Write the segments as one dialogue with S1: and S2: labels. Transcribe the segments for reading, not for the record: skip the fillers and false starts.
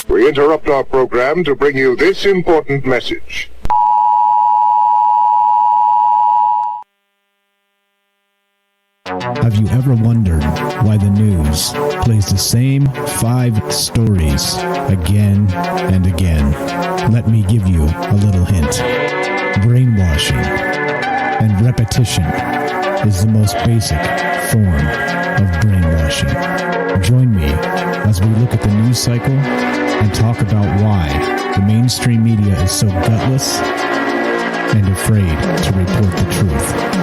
S1: We interrupt our program to bring you this important message.
S2: Have you ever wondered why the news plays the same 5 stories again and again? Let me give you a little hint. Brainwashing and repetition is the most basic form of brainwashing. Join me as we look at the news cycle and talk about why the mainstream media is so gutless and afraid to report the truth.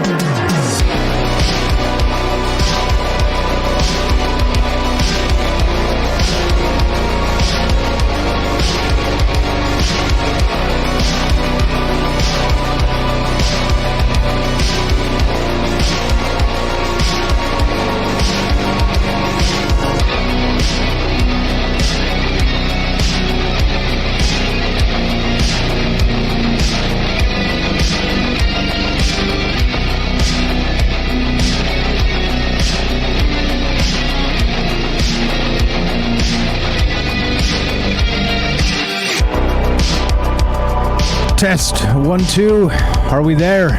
S2: Test 1 2. Are we there?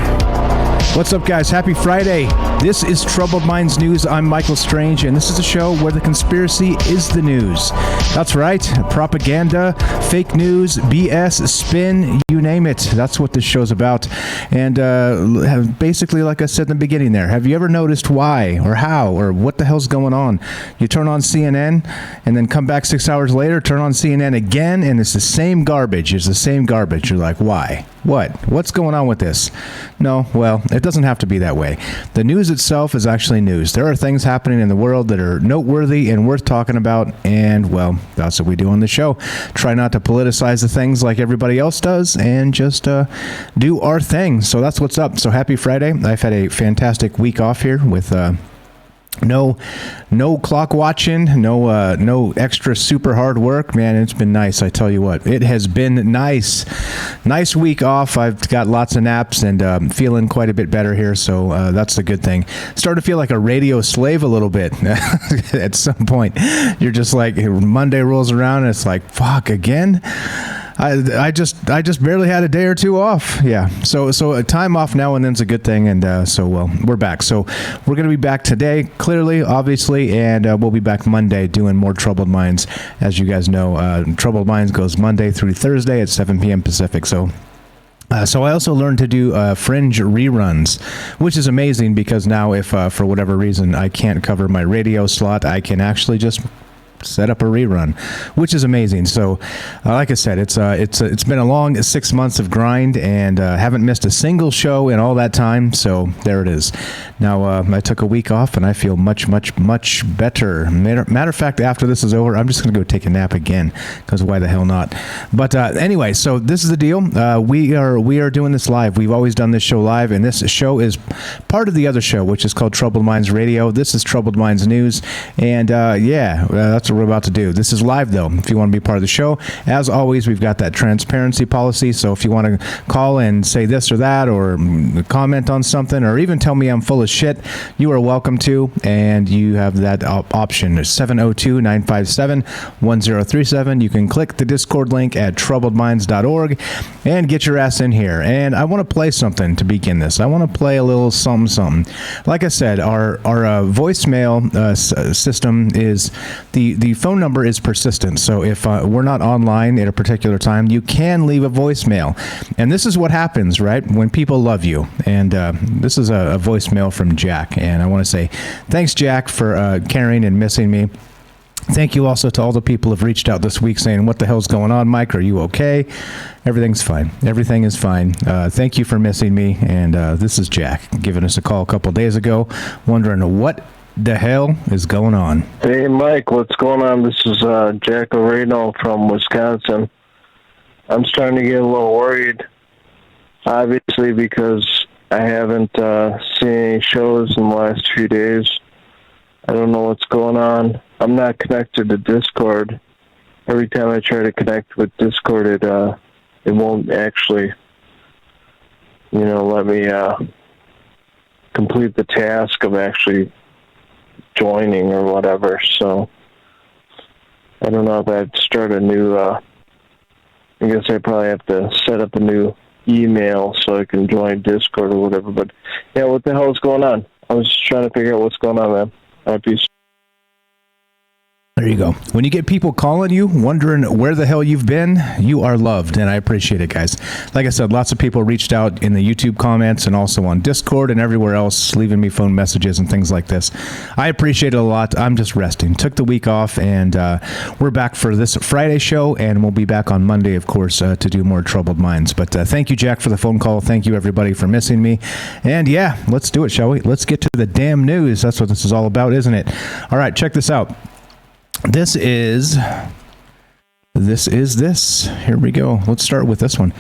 S2: What's up, guys? Happy Friday. This is Troubled Minds News. I'm Michael Strange, and this is a show where the conspiracy is the news. That's right. Propaganda, fake news, BS, spin, you name it. That's what this show's about. And basically, like I said in the beginning there, have you ever noticed why or how or what the hell's going on? You turn on CNN and then come back 6 hours later, turn on CNN again, and it's the same garbage. It's the same garbage. You're like, why? What? What's going on with this? No, well, it doesn't have to be that way. The news itself is actually news. There are things happening in the world that are noteworthy and worth talking about, and, well, that's what we do on the show. Try not to politicize the things like everybody else does, and just do our thing. So that's what's up. So happy Friday. I've had a fantastic week off here with no clock watching, no extra super hard work. Man, it's been nice. I tell you what, it has been nice week off. I've got lots of naps and feeling quite a bit better here. So that's a good thing. Started to feel like a radio slave a little bit at some point. You're just like, Monday rolls around and it's like, fuck again. I just barely had a day or two off. Yeah. So a time off now and then's a good thing. And we're back. So we're going to be back today, clearly, obviously, and we'll be back Monday doing more Troubled Minds. As you guys know, Troubled Minds goes Monday through Thursday at 7 p.m. Pacific. So I also learned to do Fringe reruns, which is amazing because now if for whatever reason I can't cover my radio slot, I can actually just set up a rerun, which is amazing. So like I said, it's been a long 6 months of grind, and haven't missed a single show in all that time. So there it is. Now I took a week off and I feel much better. Matter of fact, after this is over, I'm just gonna go take a nap again, because why the hell not? But anyway, so this is the deal. We are doing this live. We've always done this show live, and this show is part of the other show, which is called Troubled Minds Radio. This is Troubled Minds News, and that's what we're about to do. This is live, though, if you want to be part of the show. As always, we've got that transparency policy, so if you want to call and say this or that, or comment on something, or even tell me I'm full of shit, you are welcome to, and you have that option. 702-957-1037. You can click the Discord link at troubledminds.org and get your ass in here. And I want to play something to begin this. I want to play a little something. Like I said, our voicemail system is the phone number is persistent. So if we're not online at a particular time, you can leave a voicemail. And this is what happens, right, when people love you. And this is a voicemail from Jack. And I want to say thanks, Jack, for caring and missing me. Thank you also to all the people who have reached out this week saying, what the hell's going on, Mike? Are you okay? Everything's fine. Everything is fine. Thank you for missing me. And this is Jack giving us a call a couple days ago, wondering what the hell is going on.
S3: Hey, Mike, what's going on? This is Jack O'Reno from Wisconsin. I'm starting to get a little worried, obviously, because I haven't seen any shows in the last few days. I don't know what's going on. I'm not connected to Discord. Every time I try to connect with Discord, it won't actually, let me complete the task of actually joining or whatever. So I don't know if I'd start a new, I guess I probably have to set up a new email so I can join Discord or whatever. But yeah, what the hell is going on? I was just trying to figure out what's going on, man. Peace.
S2: There you go. When you get people calling you, wondering where the hell you've been, you are loved, and I appreciate it, guys. Like I said, lots of people reached out in the YouTube comments and also on Discord and everywhere else, leaving me phone messages and things like this. I appreciate it a lot. I'm just resting. Took the week off, and we're back for this Friday show, and we'll be back on Monday, of course, to do more Troubled Minds. But thank you, Jack, for the phone call. Thank you, everybody, for missing me. And yeah, let's do it, shall we? Let's get to the damn news. That's what this is all about, isn't it? All right, check this out. This is this. Here we go. Let's start with this one.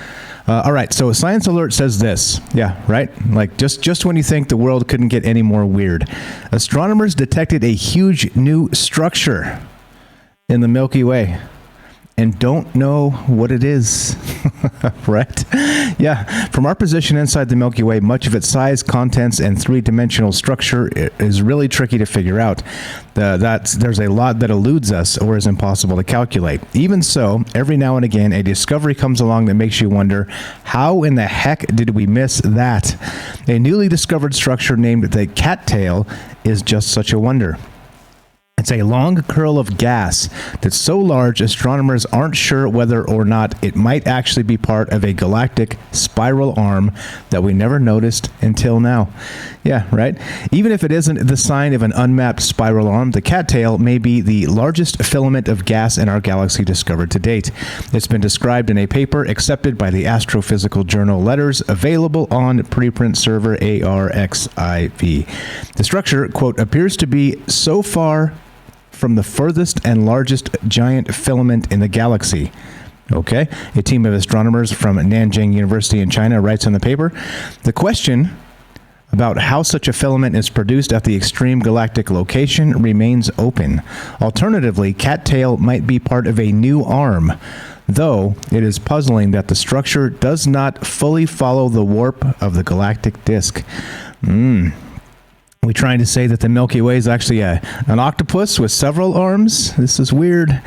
S2: All right. So Science Alert says this. Yeah, right. Like just when you think the world couldn't get any more weird, astronomers detected a huge new structure in the Milky Way and don't know what it is. Right? Yeah. From our position inside the Milky Way, much of its size, contents, and three-dimensional structure is really tricky to figure out. There's a lot that eludes us or is impossible to calculate. Even so, every now and again, a discovery comes along that makes you wonder, how in the heck did we miss that? A newly discovered structure named the Cattail is just such a wonder. It's a long curl of gas that's so large astronomers aren't sure whether or not it might actually be part of a galactic spiral arm that we never noticed until now. Yeah, right? Even if it isn't the sign of an unmapped spiral arm, the Cattail may be the largest filament of gas in our galaxy discovered to date. It's been described in a paper accepted by the Astrophysical Journal Letters, available on preprint server ARXIV. The structure, quote, appears to be so far from the furthest and largest giant filament in the galaxy. Okay, a team of astronomers from Nanjing University in China writes in the paper, the question about how such a filament is produced at the extreme galactic location remains open. Alternatively, Cattail might be part of a new arm, though it is puzzling that the structure does not fully follow the warp of the galactic disk. We trying to say that the Milky Way is actually an octopus with several arms? This is weird.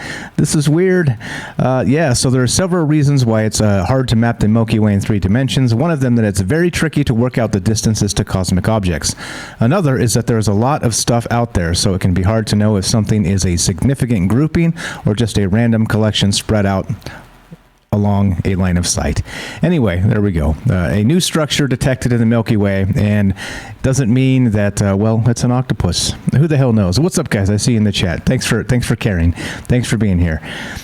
S2: Yeah, so there are several reasons why it's hard to map the Milky Way in 3 dimensions. One of them, that it's very tricky to work out the distances to cosmic objects. Another is that there's a lot of stuff out there, so it can be hard to know if something is a significant grouping or just a random collection spread out along a line of sight. Anyway, there we go. A new structure detected in the Milky Way, and doesn't mean that, well, it's an octopus. Who the hell knows? What's up, guys? I see you in the chat. Thanks for caring. Thanks for being here.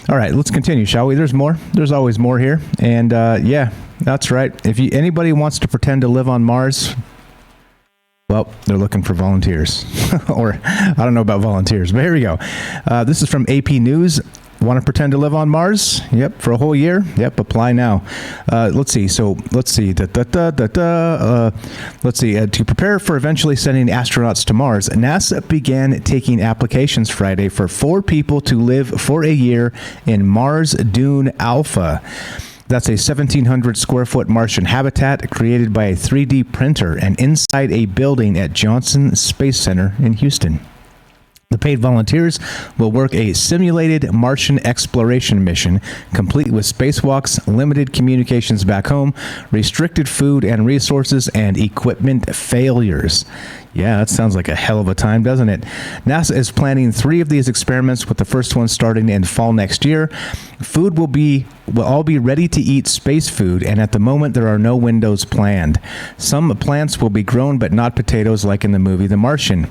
S2: All right, let's continue, shall we? There's more. There's always more here. And yeah, that's right. If anybody wants to pretend to live on Mars, well, they're looking for volunteers. Or, I don't know about volunteers, but here we go. This is from AP News. Want to pretend to live on Mars? Yep, for a whole year? Yep, apply now. Let's see. So, let's see. Let's see. To prepare for eventually sending astronauts to Mars, NASA began taking applications Friday for 4 people to live for a year in Mars Dune Alpha. That's a 1,700 square foot Martian habitat created by a 3D printer and inside a building at Johnson Space Center in Houston. The paid volunteers will work a simulated Martian exploration mission, complete with spacewalks, limited communications back home, restricted food and resources, and equipment failures. Yeah, that sounds like a hell of a time, doesn't it? NASA is planning 3 of these experiments, with the first one starting in fall next year. Food will all be ready-to-eat space food, and at the moment there are no windows planned. Some plants will be grown, but not potatoes like in the movie The Martian.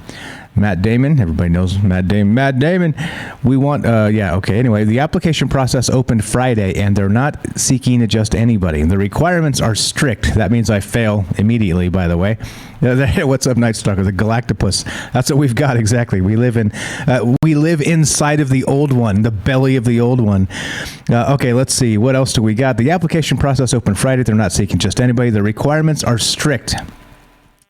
S2: Matt Damon, everybody knows Matt Damon. We want, yeah, okay. Anyway, the application process opened Friday, and they're not seeking just anybody. The requirements are strict. That means I fail immediately, by the way. What's up, Night Stalker? The Galactopus. That's what we've got, exactly. We live inside of the old one, the belly of the old one. Okay, let's see. What else do we got? The application process opened Friday. They're not seeking just anybody. The requirements are strict,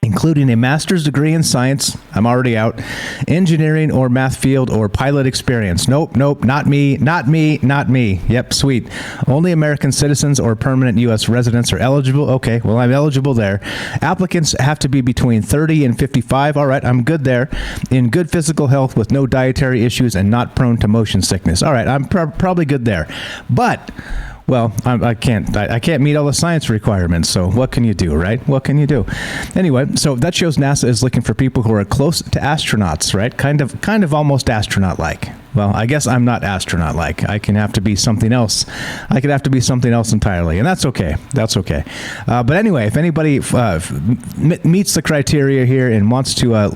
S2: including a master's degree in science. I'm already out. Engineering or math field or pilot experience. Nope, not me. Yep, sweet. Only American citizens or permanent U.S. residents are eligible. Okay, well, I'm eligible there. Applicants have to be between 30 and 55. All right, I'm good there. In good physical health with no dietary issues and not prone to motion sickness. All right, I'm probably good there. But, well, I can't meet all the science requirements, so what can you do, right? What can you do? Anyway, so that shows NASA is looking for people who are close to astronauts, right? Kind of almost astronaut-like. Well, I guess I'm not astronaut-like. I can have to be something else. I could have to be something else entirely, and that's okay. That's okay. But anyway, if anybody meets the criteria here and wants to,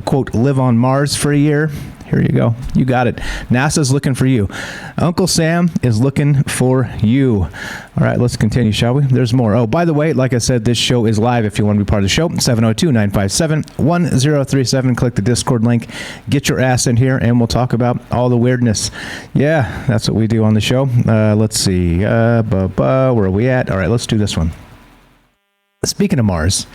S2: quote, live on Mars for a year, here you go. You got it. NASA's looking for you. Uncle Sam is looking for you. All right, let's continue, shall we? There's more. Oh, by the way, like I said, this show is live if you want to be part of the show. 702-957-1037. Click the Discord link. Get your ass in here, and we'll talk about all the weirdness. Yeah, that's what we do on the show. Let's see. Where are we at? All right, let's do this one. Speaking of Mars.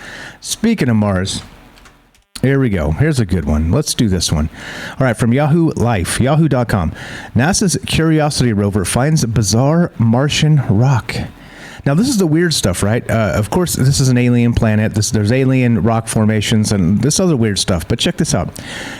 S2: Here we go. Here's a good one. Let's do this one. All right, from Yahoo Life, yahoo.com. NASA's Curiosity rover finds bizarre Martian rock. Now, this is the weird stuff, right? Of course, this is an alien planet. There's alien rock formations and this other weird stuff. But check this out.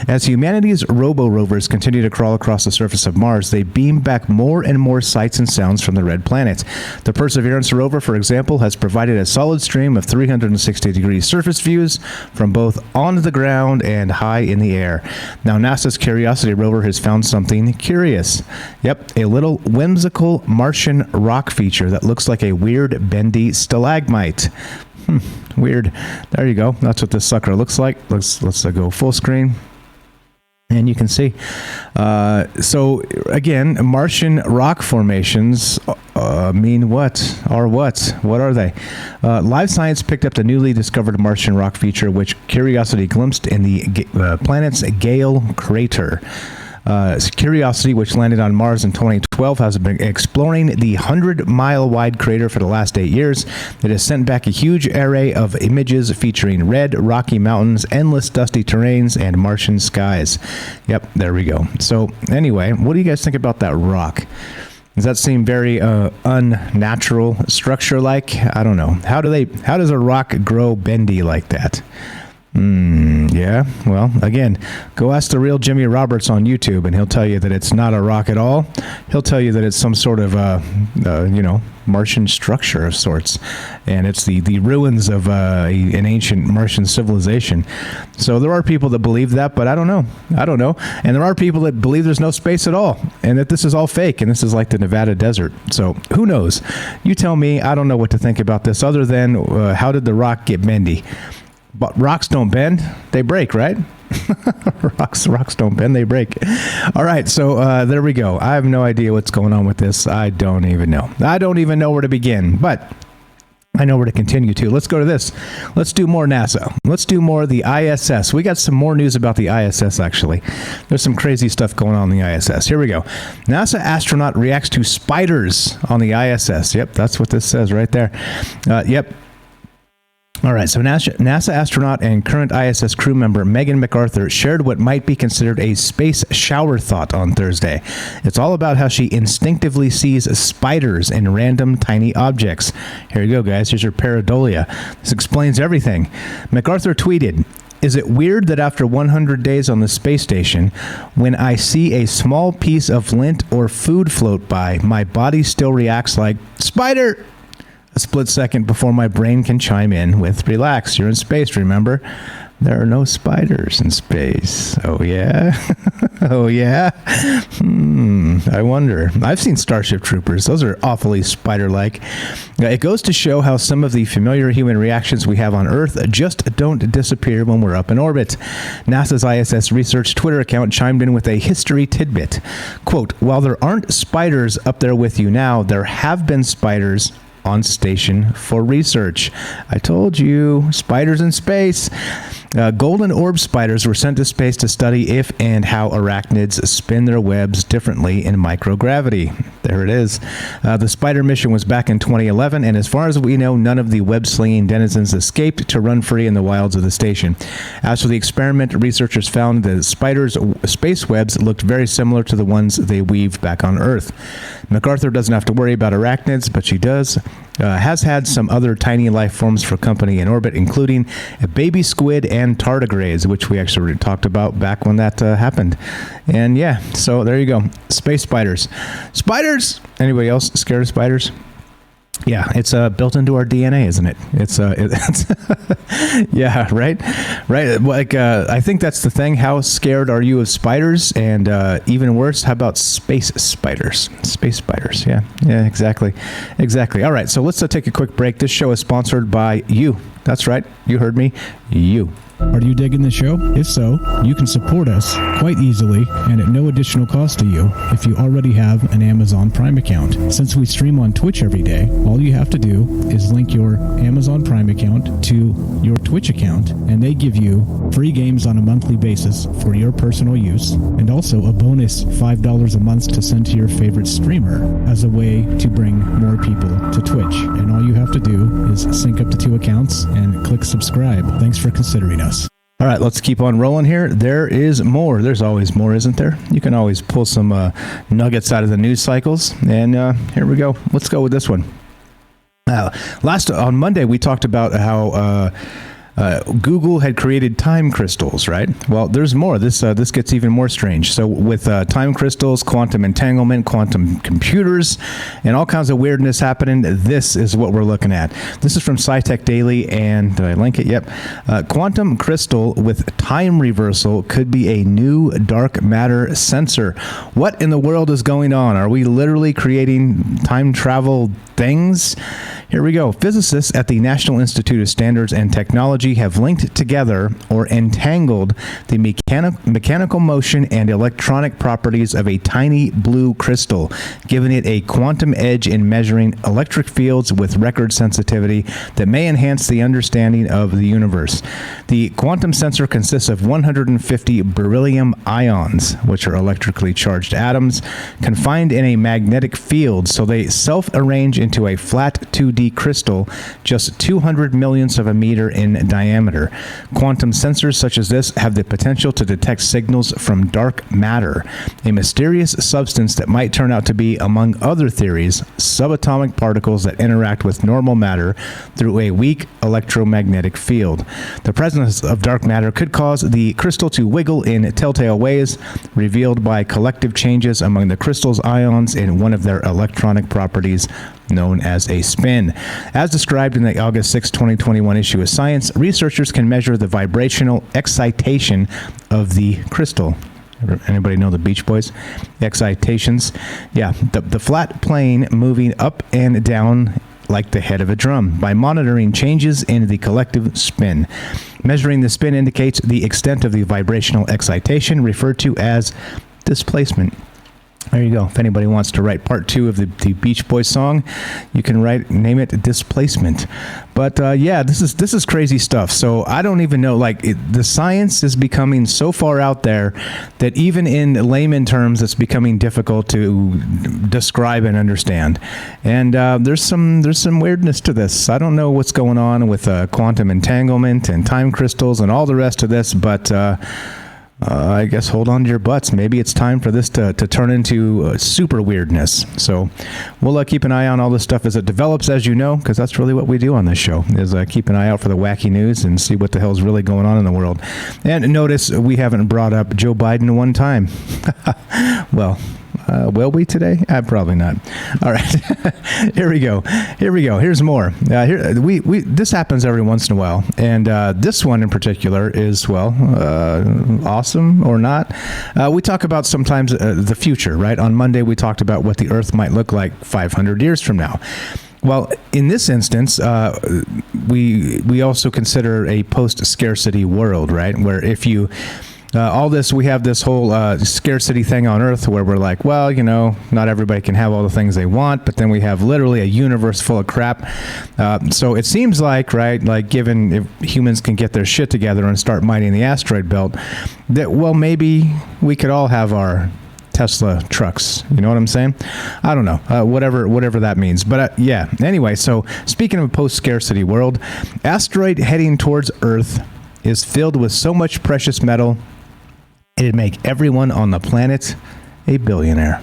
S2: As humanity's robo-rovers continue to crawl across the surface of Mars, they beam back more and more sights and sounds from the red planet. The Perseverance rover, for example, has provided a solid stream of 360-degree surface views from both on the ground and high in the air. Now, NASA's Curiosity rover has found something curious. Yep, a little whimsical Martian rock feature that looks like a weird bendy stalagmite. Weird. There you go. That's what this sucker looks like. Let's go full screen. And you can see. So, again, Martian rock formations mean what? Or what? What are they? Live Science picked up the newly discovered Martian rock feature, which Curiosity glimpsed in the planet's Gale crater. Curiosity, which landed on Mars in 2012, has been exploring the 100-mile-wide crater for the last 8 years. It has sent back a huge array of images featuring red, rocky mountains, endless dusty terrains, and Martian skies. Yep, there we go. So, anyway, what do you guys think about that rock? Does that seem very unnatural structure-like? I don't know. How does a rock grow bendy like that? Yeah, well, again, go ask the real Jimmy Roberts on YouTube, and he'll tell you that it's not a rock at all. He'll tell you that it's some sort of, Martian structure of sorts, and it's the ruins of an ancient Martian civilization. So there are people that believe that, but I don't know. And there are people that believe there's no space at all, and that this is all fake, and this is like the Nevada desert. So who knows? You tell me. I don't know what to think about this, other than how did the rock get bendy? But rocks don't bend, they break, right? rocks don't bend, they break. All right, so there we go. I have no idea what's going on with this. I don't even know where to begin, but I know where to continue to. Let's go to this. Let's do more NASA. Let's do more of the ISS. We got some more news about the ISS, actually. There's some crazy stuff going on in the ISS. Here we go. NASA astronaut reacts to spiders on the ISS. Yep, that's what this says right there. Yep. All right, so NASA astronaut and current ISS crew member Megan MacArthur shared what might be considered a space shower thought on Thursday. It's all about how she instinctively sees spiders in random tiny objects. Here you go, guys. Here's your pareidolia. This explains everything. MacArthur tweeted, "Is it weird that after 100 days on the space station, when I see a small piece of lint or food float by, my body still reacts like, spider!" A split second before my brain can chime in with, "Relax, you're in space, remember? There are no spiders in space." Oh, yeah? Oh, yeah? I wonder. I've seen Starship Troopers. Those are awfully spider-like. It goes to show how some of the familiar human reactions we have on Earth just don't disappear when we're up in orbit. NASA's ISS Research Twitter account chimed in with a history tidbit. Quote, "While there aren't spiders up there with you now, there have been spiders on station for research." I told you, spiders in space. Golden orb spiders were sent to space to study if and how arachnids spin their webs differently in microgravity. There it is. The spider mission was back in 2011, and as far as we know, none of the web-slinging denizens escaped to run free in the wilds of the station. As for the experiment, researchers found that spiders' space webs looked very similar to the ones they weave back on Earth. MacArthur doesn't have to worry about arachnids, but she does. Has had some other tiny life forms for company in orbit, including a baby squid and tardigrades, which we actually talked about back when that happened. And yeah, so there you go. Space spiders. Spiders! Anybody else scared of spiders? Yeah, it's built into our DNA, isn't it? It's yeah, right. Like I think that's the thing. How scared are you of spiders? And even worse, how about space spiders? Space spiders. Yeah, exactly. All right, so let's take a quick break. This show is sponsored by you. That's right. You heard me. You.
S4: Are you digging the show? If so, you can support us quite easily and at no additional cost to you if you already have an Amazon Prime account. Since we stream on Twitch every day, all you have to do is link your Amazon Prime account to your Twitch account, and they give you free games on a monthly basis for your personal use, and also a bonus $5 a month to send to your favorite streamer as a way to bring more people to Twitch. And all you have to do is sync up to 2 accounts and click subscribe. Thanks for considering us.
S2: All right, let's keep on rolling here. There is more. There's always more, isn't there? You can always pull some nuggets out of the news cycles. And here we go. Let's go with this one. On Monday, we talked about how Google had created time crystals, right? Well, there's more. This gets even more strange. So with time crystals, quantum entanglement, quantum computers, and all kinds of weirdness happening, this is what we're looking at. This is from SciTech Daily, and did I link it? Yep. Quantum crystal with time reversal could be a new dark matter sensor. What in the world is going on? Are we literally creating time travel things? Here we go. Physicists at the National Institute of Standards and Technology have linked together or entangled the mechanical motion and electronic properties of a tiny blue crystal, giving it a quantum edge in measuring electric fields with record sensitivity that may enhance the understanding of the universe. The quantum sensor consists of 150 beryllium ions, which are electrically charged atoms, confined in a magnetic field, so they self-arrange into a flat 2D 2D crystal just 200 millionths of a meter in diameter. Quantum sensors such as this have the potential to detect signals from dark matter, a mysterious substance that might turn out to be, among other theories, subatomic particles that interact with normal matter through a weak electromagnetic field. The presence of dark matter could cause the crystal to wiggle in telltale ways, revealed by collective changes among the crystal's ions in one of their electronic properties known as a spin. As described in the August 6, 2021 issue of Science, researchers can measure the vibrational excitation of the crystal. Anybody know the Beach Boys? Excitations. Yeah, the flat plane moving up and down like the head of a drum by monitoring changes in the collective spin. Measuring the spin indicates the extent of the vibrational excitation, referred to as displacement. There you go. If anybody wants to write part 2 of the Beach Boys song, you can name it Displacement. But yeah, this is crazy stuff. So I don't even know, the science is becoming so far out there that even in layman terms, it's becoming difficult to describe and understand. And there's some weirdness to this. I don't know what's going on with quantum entanglement and time crystals and all the rest of this, but I guess hold on to your butts. Maybe it's time for this to turn into super weirdness. So we'll keep an eye on all this stuff as it develops, as you know, because that's really what we do on this show, is keep an eye out for the wacky news and see what the hell's really going on in the world. And notice we haven't brought up Joe Biden one time. Well, will we today? Probably not. All right. Here we go. Here's more. This happens every once in a while. And this one in particular is, awesome or not. We talk about sometimes the future, right? On Monday, we talked about what the Earth might look like 500 years from now. Well, in this instance, we also consider a post-scarcity world, right? Where if you... we have this whole scarcity thing on Earth where we're like, well, not everybody can have all the things they want, but then we have literally a universe full of crap. So it seems like, right, given if humans can get their shit together and start mining the asteroid belt, that, well, maybe we could all have our Tesla trucks. You know what I'm saying? I don't know. Whatever that means. But yeah, anyway, so speaking of a post-scarcity world, asteroid heading towards Earth is filled with so much precious metal, it'd make everyone on the planet a billionaire.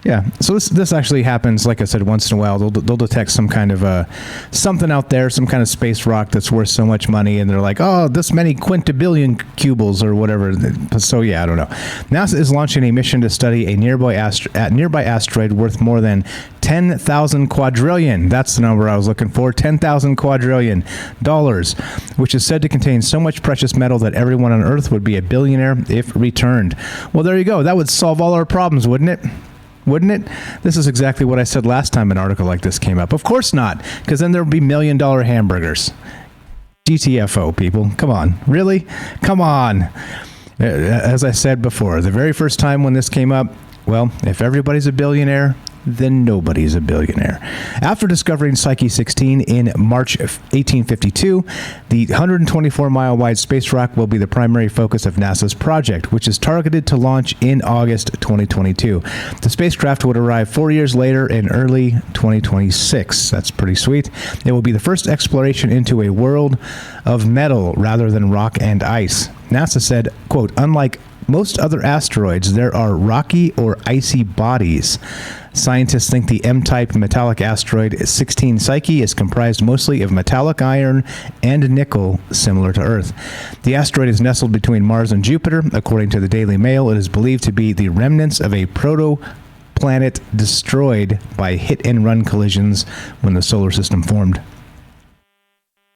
S2: Yeah. So this actually happens, like I said, once in a while. They'll detect some kind of something out there, some kind of space rock that's worth so much money, and they're like, oh, this many quintillion cubics or whatever. So yeah, I don't know. NASA is launching a mission to study a nearby asteroid worth more than 10,000 quadrillion. That's the number I was looking for. 10,000 quadrillion dollars, which is said to contain so much precious metal that everyone on Earth would be a billionaire if returned. Well, there you go. That would solve all our problems, wouldn't it? Wouldn't it? This is exactly what I said last time an article like this came up. Of course not, because then there would be $1 million hamburgers. GTFO, people. Come on. Really? Come on. As I said before, the very first time when this came up, well, if everybody's a billionaire, then nobody's a billionaire. After discovering Psyche 16 in March of 1852, the 124-mile wide space rock will be the primary focus of NASA's project, which is targeted to launch in August 2022. The spacecraft would arrive 4 years later in early 2026. That's pretty sweet. It will be the first exploration into a world of metal rather than rock and ice. NASA said, quote, unlike most other asteroids, there are rocky or icy bodies. Scientists think the M-type metallic asteroid 16 Psyche is comprised mostly of metallic iron and nickel, similar to Earth. The asteroid is nestled between Mars and Jupiter. According to the Daily Mail, it is believed to be the remnants of a proto-planet destroyed by hit-and-run collisions when the solar system formed.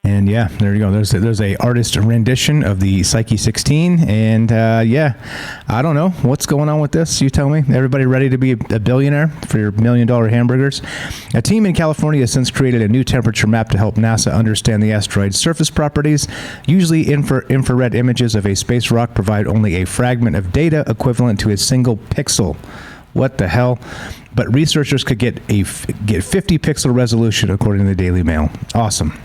S2: And yeah, there you go. There's a artist rendition of the Psyche 16, and yeah, I don't know what's going on with this. You tell me. Everybody ready to be a billionaire for your $1 million hamburgers? A team in California has since created a new temperature map to help NASA understand the asteroid's surface properties. Usually, infrared images of a space rock provide only a fragment of data equivalent to a single pixel. What the hell? But researchers could get 50 pixel resolution, according to the Daily Mail. Awesome.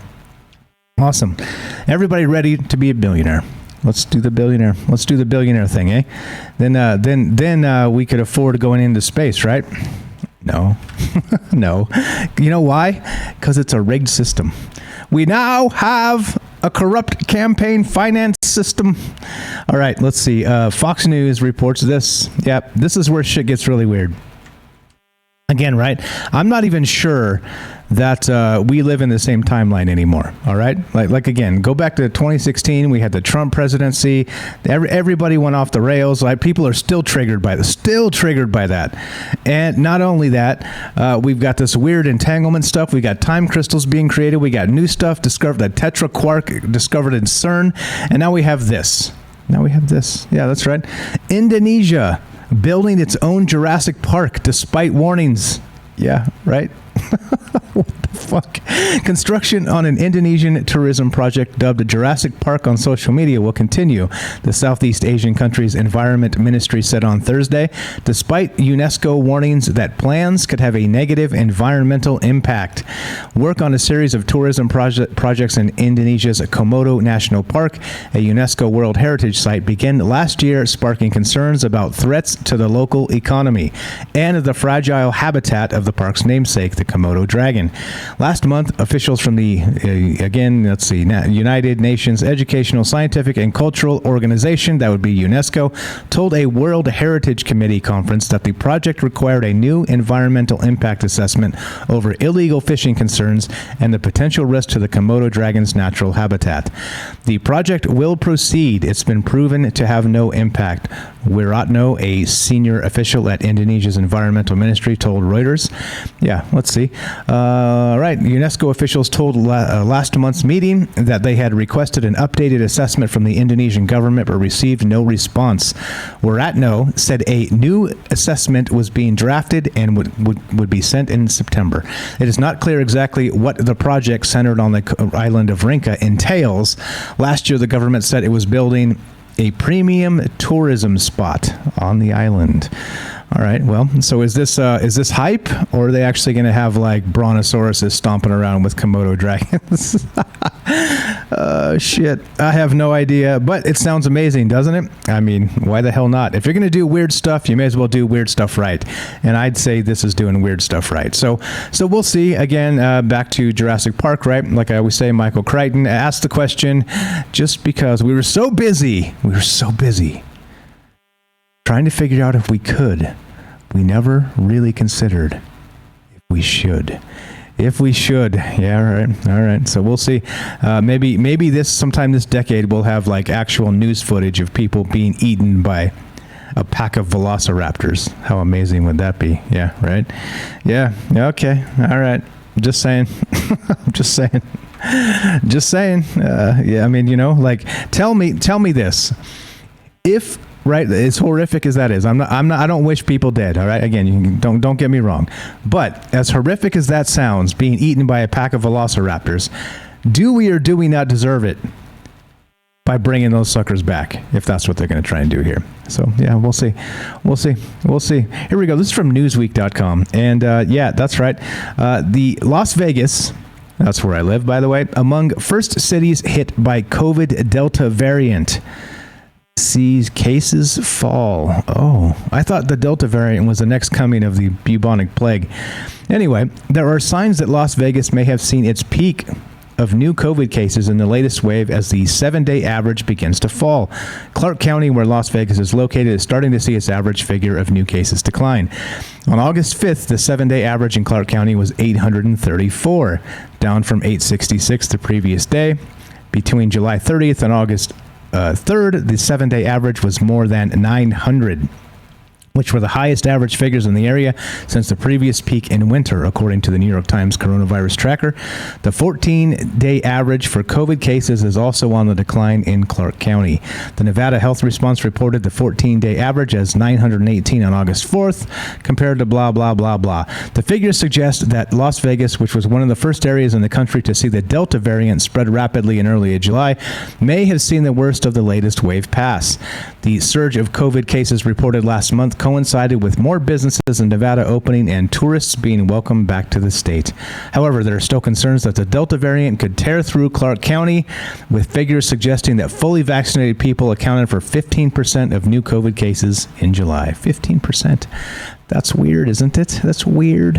S2: Everybody ready to be a billionaire? Let's do the billionaire. Let's do the billionaire thing, eh? Then we could afford going into space, right? No. No. You know why? Because it's a rigged system. We now have a corrupt campaign finance system. All right, let's see. Fox News reports this. Yep, this is where shit gets really weird. Again, right? I'm not even sure that we live in the same timeline anymore. All right, like again, go back to 2016. We had the Trump presidency. Everybody went off the rails. Like, people are still triggered by that. And not only that, we've got this weird entanglement stuff. We got time crystals being created. We got new stuff discovered. The tetra quark discovered in CERN, and now we have this. Yeah, that's right. Indonesia building its own Jurassic Park despite warnings. Yeah, right. What the fuck? Construction on an Indonesian tourism project dubbed Jurassic Park on social media will continue, the Southeast Asian country's Environment Ministry said on Thursday, despite UNESCO warnings that plans could have a negative environmental impact. Work on a series of tourism projects in Indonesia's Komodo National Park, a UNESCO World Heritage Site, began last year, sparking concerns about threats to the local economy and the fragile habitat of the park's namesake, the Komodo dragon. Last month, officials from the, United Nations Educational, Scientific, and Cultural Organization, that would be UNESCO, told a World Heritage Committee conference that the project required a new environmental impact assessment over illegal fishing concerns and the potential risk to the Komodo dragon's natural habitat. The project will proceed. It's been proven to have no impact. Wiratno, a senior official at Indonesia's Environmental Ministry, told Reuters. Yeah, let's see. All right. UNESCO officials told last month's meeting that they had requested an updated assessment from the Indonesian government but received no response. Wiratno said a new assessment was being drafted and would be sent in September. It is not clear exactly what the project centered on the island of Rinca entails. Last year, the government said it was building a premium tourism spot on the island. All right. Well, so is this hype, or are they actually going to have like brontosauruses stomping around with Komodo dragons? Shit. I have no idea, but it sounds amazing, doesn't it? I mean, why the hell not? If you're going to do weird stuff, you may as well do weird stuff right. And I'd say this is doing weird stuff right. So we'll see. Again, back to Jurassic Park, right? Like I always say, Michael Crichton asked the question just because we were so busy trying to figure out if we could. We never really considered if we should. Yeah, all right. So we'll see. Maybe sometime this decade we'll have like actual news footage of people being eaten by a pack of velociraptors. How amazing would that be? Yeah, right. Yeah. Okay. All right. Just saying. Yeah. I mean, like, tell me this. If, right, as horrific as that is, I don't wish people dead. All right, again, don't get me wrong, but as horrific as that sounds, being eaten by a pack of velociraptors, do we or do we not deserve it by bringing those suckers back? If that's what they're going to try and do here. So yeah, we'll see. Here we go. This is from Newsweek.com, and yeah, that's right. The Las Vegas. That's where I live, by the way. Among first cities hit by COVID Delta variant. Sees cases fall. Oh, I thought the Delta variant was the next coming of the bubonic plague. Anyway, there are signs that Las Vegas may have seen its peak of new COVID cases in the latest wave as the 7-day average begins to fall. Clark County, where Las Vegas is located, is starting to see its average figure of new cases decline. On August 5th, the 7-day average in Clark County was 834, down from 866 the previous day. Between July 30th and August 3rd, the 7-day average was more than 900, which were the highest average figures in the area since the previous peak in winter, according to the New York Times coronavirus tracker. The 14-day average for COVID cases is also on the decline in Clark County. The Nevada Health Response reported the 14-day average as 918 on August 4th, compared to blah, blah, blah, blah. The figures suggest that Las Vegas, which was one of the first areas in the country to see the Delta variant spread rapidly in early July, may have seen the worst of the latest wave pass. The surge of COVID cases reported last month coincided with more businesses in Nevada opening and tourists being welcomed back to the state. However, there are still concerns that the Delta variant could tear through Clark County, with figures suggesting that fully vaccinated people accounted for 15% of new COVID cases in July. 15%. That's weird, isn't it? That's weird.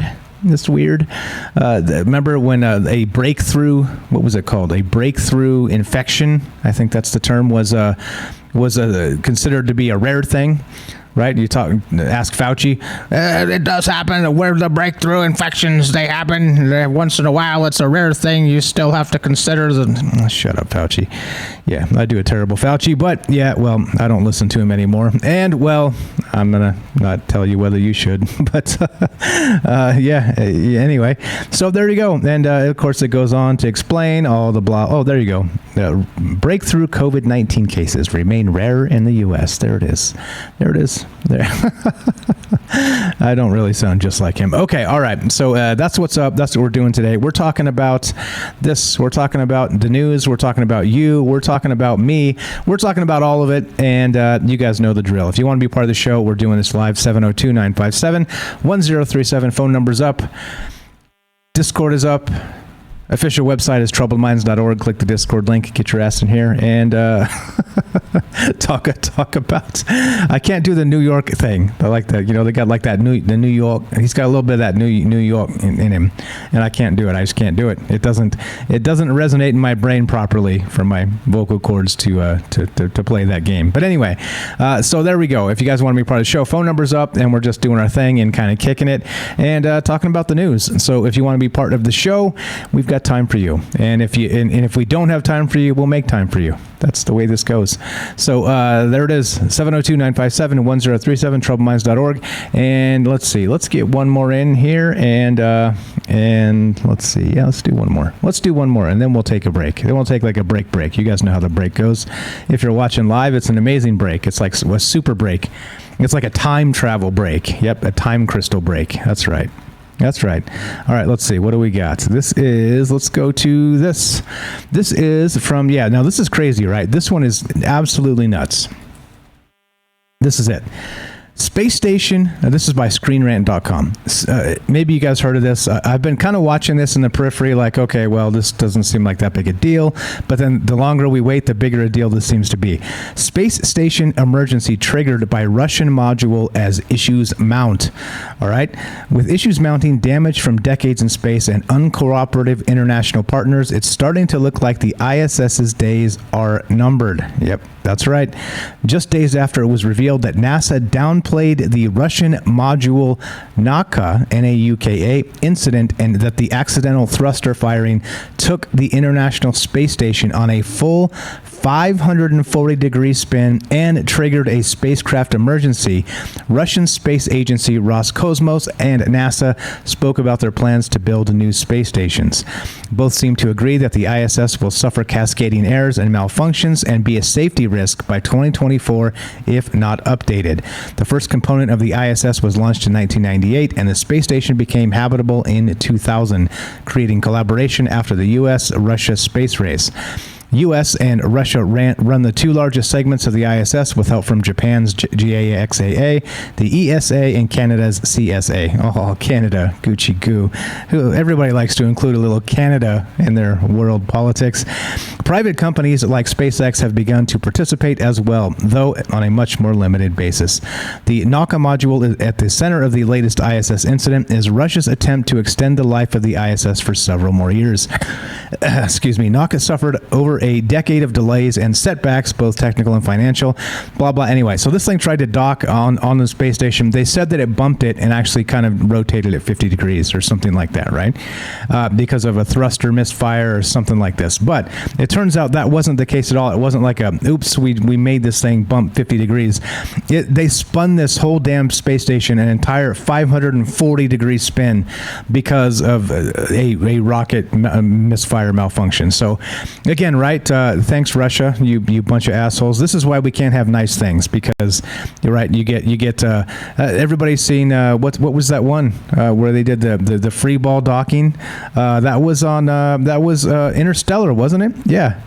S2: Remember when a breakthrough, what was it called? A breakthrough infection, I think that's the term, was considered to be a rare thing, right? Ask Fauci. It does happen. Where the breakthrough infections, they happen once in a while. It's a rare thing. You still have to consider the. Shut up, Fauci. Yeah, I do a terrible Fauci, but yeah, well, I don't listen to him anymore. And well, I'm gonna not tell you whether you should, but anyway. So there you go. And of course, it goes on to explain all the blah. Oh, there you go. Breakthrough COVID-19 cases remain rare in the U.S. There it is. There. I don't really sound just like him. Okay, all right. So that's what's up. That's what we're doing today. We're talking about this. We're talking about the news. We're talking about you. We're talking about me. We're talking about all of it. And you guys know the drill. If you want to be part of the show, we're doing this live, 702-957-1037. Phone number's up. Discord is up. Official website is troubledminds.org. Click the Discord link. Get your ass in here and talk about. I can't do the New York thing. I like that. They got like that the New York. He's got a little bit of that New York in him, and I can't do it. I just can't do it. It doesn't resonate in my brain properly for my vocal cords to play that game. But anyway, so there we go. If you guys want to be part of the show, phone number's up, and we're just doing our thing and kind of kicking it and talking about the news. So if you want to be part of the show, we've got time for you. And if we don't have time for you, we'll make time for you. That's the way this goes. So there it is, 702-957-1037, troubledminds.org. And let's see, let's get one more in here, and let's see, let's do one more, and then we'll take a break. Then we'll take like a break. You guys know how the break goes. If you're watching live, it's an amazing break. It's like a super break. It's like a time travel break. Yep, a time crystal break. That's right. All right, let's see. What do we got? Let's go to this. This is from, now this is crazy, right? This one is absolutely nuts. This is it. Space Station, this is by ScreenRant.com. Maybe you guys heard of this. I've been kind of watching this in the periphery, like, okay, well, this doesn't seem like that big a deal. But then the longer we wait, the bigger a deal this seems to be. Space Station emergency triggered by Russian module as issues mount. All right? With issues mounting, damage from decades in space, and uncooperative international partners, it's starting to look like the ISS's days are numbered. Yep, that's right. Just days after it was revealed that NASA downplayed the Russian module Nauka, N-A-U-K-A, incident, and that the accidental thruster firing took the International Space Station on a full 540-degree spin and triggered a spacecraft emergency. Russian space agency Roscosmos and NASA spoke about their plans to build new space stations. Both seem to agree that the ISS will suffer cascading errors and malfunctions and be a safety risk by 2024 if not updated. The first component of the ISS was launched in 1998, and the space station became habitable in 2000, creating collaboration after the U.S.-Russia space race. U.S. and Russia run the two largest segments of the ISS with help from Japan's JAXA, the ESA, and Canada's CSA. Oh, Canada, Gucci Goo. Everybody likes to include a little Canada in their world politics. Private companies like SpaceX have begun to participate as well, though on a much more limited basis. The Nauka module at the center of the latest ISS incident is Russia's attempt to extend the life of the ISS for several more years. Nauka suffered over a decade of delays and setbacks, both technical and financial, blah, blah. Anyway, so this thing tried to dock on the space station. They said that it bumped it and actually kind of rotated it 50 degrees or something like that, right? Because of a thruster misfire or something like this. But it turns out that wasn't the case at all. It wasn't like oops, we made this thing bump 50 degrees. They spun this whole damn space station an entire 540-degree spin because of a rocket misfire malfunction. So again, right? right. Thanks, Russia. You bunch of assholes. This is why we can't have nice things, because you're right. You get. Everybody's seen what was that one where they did the free ball docking? That was on Interstellar, wasn't it? Yeah.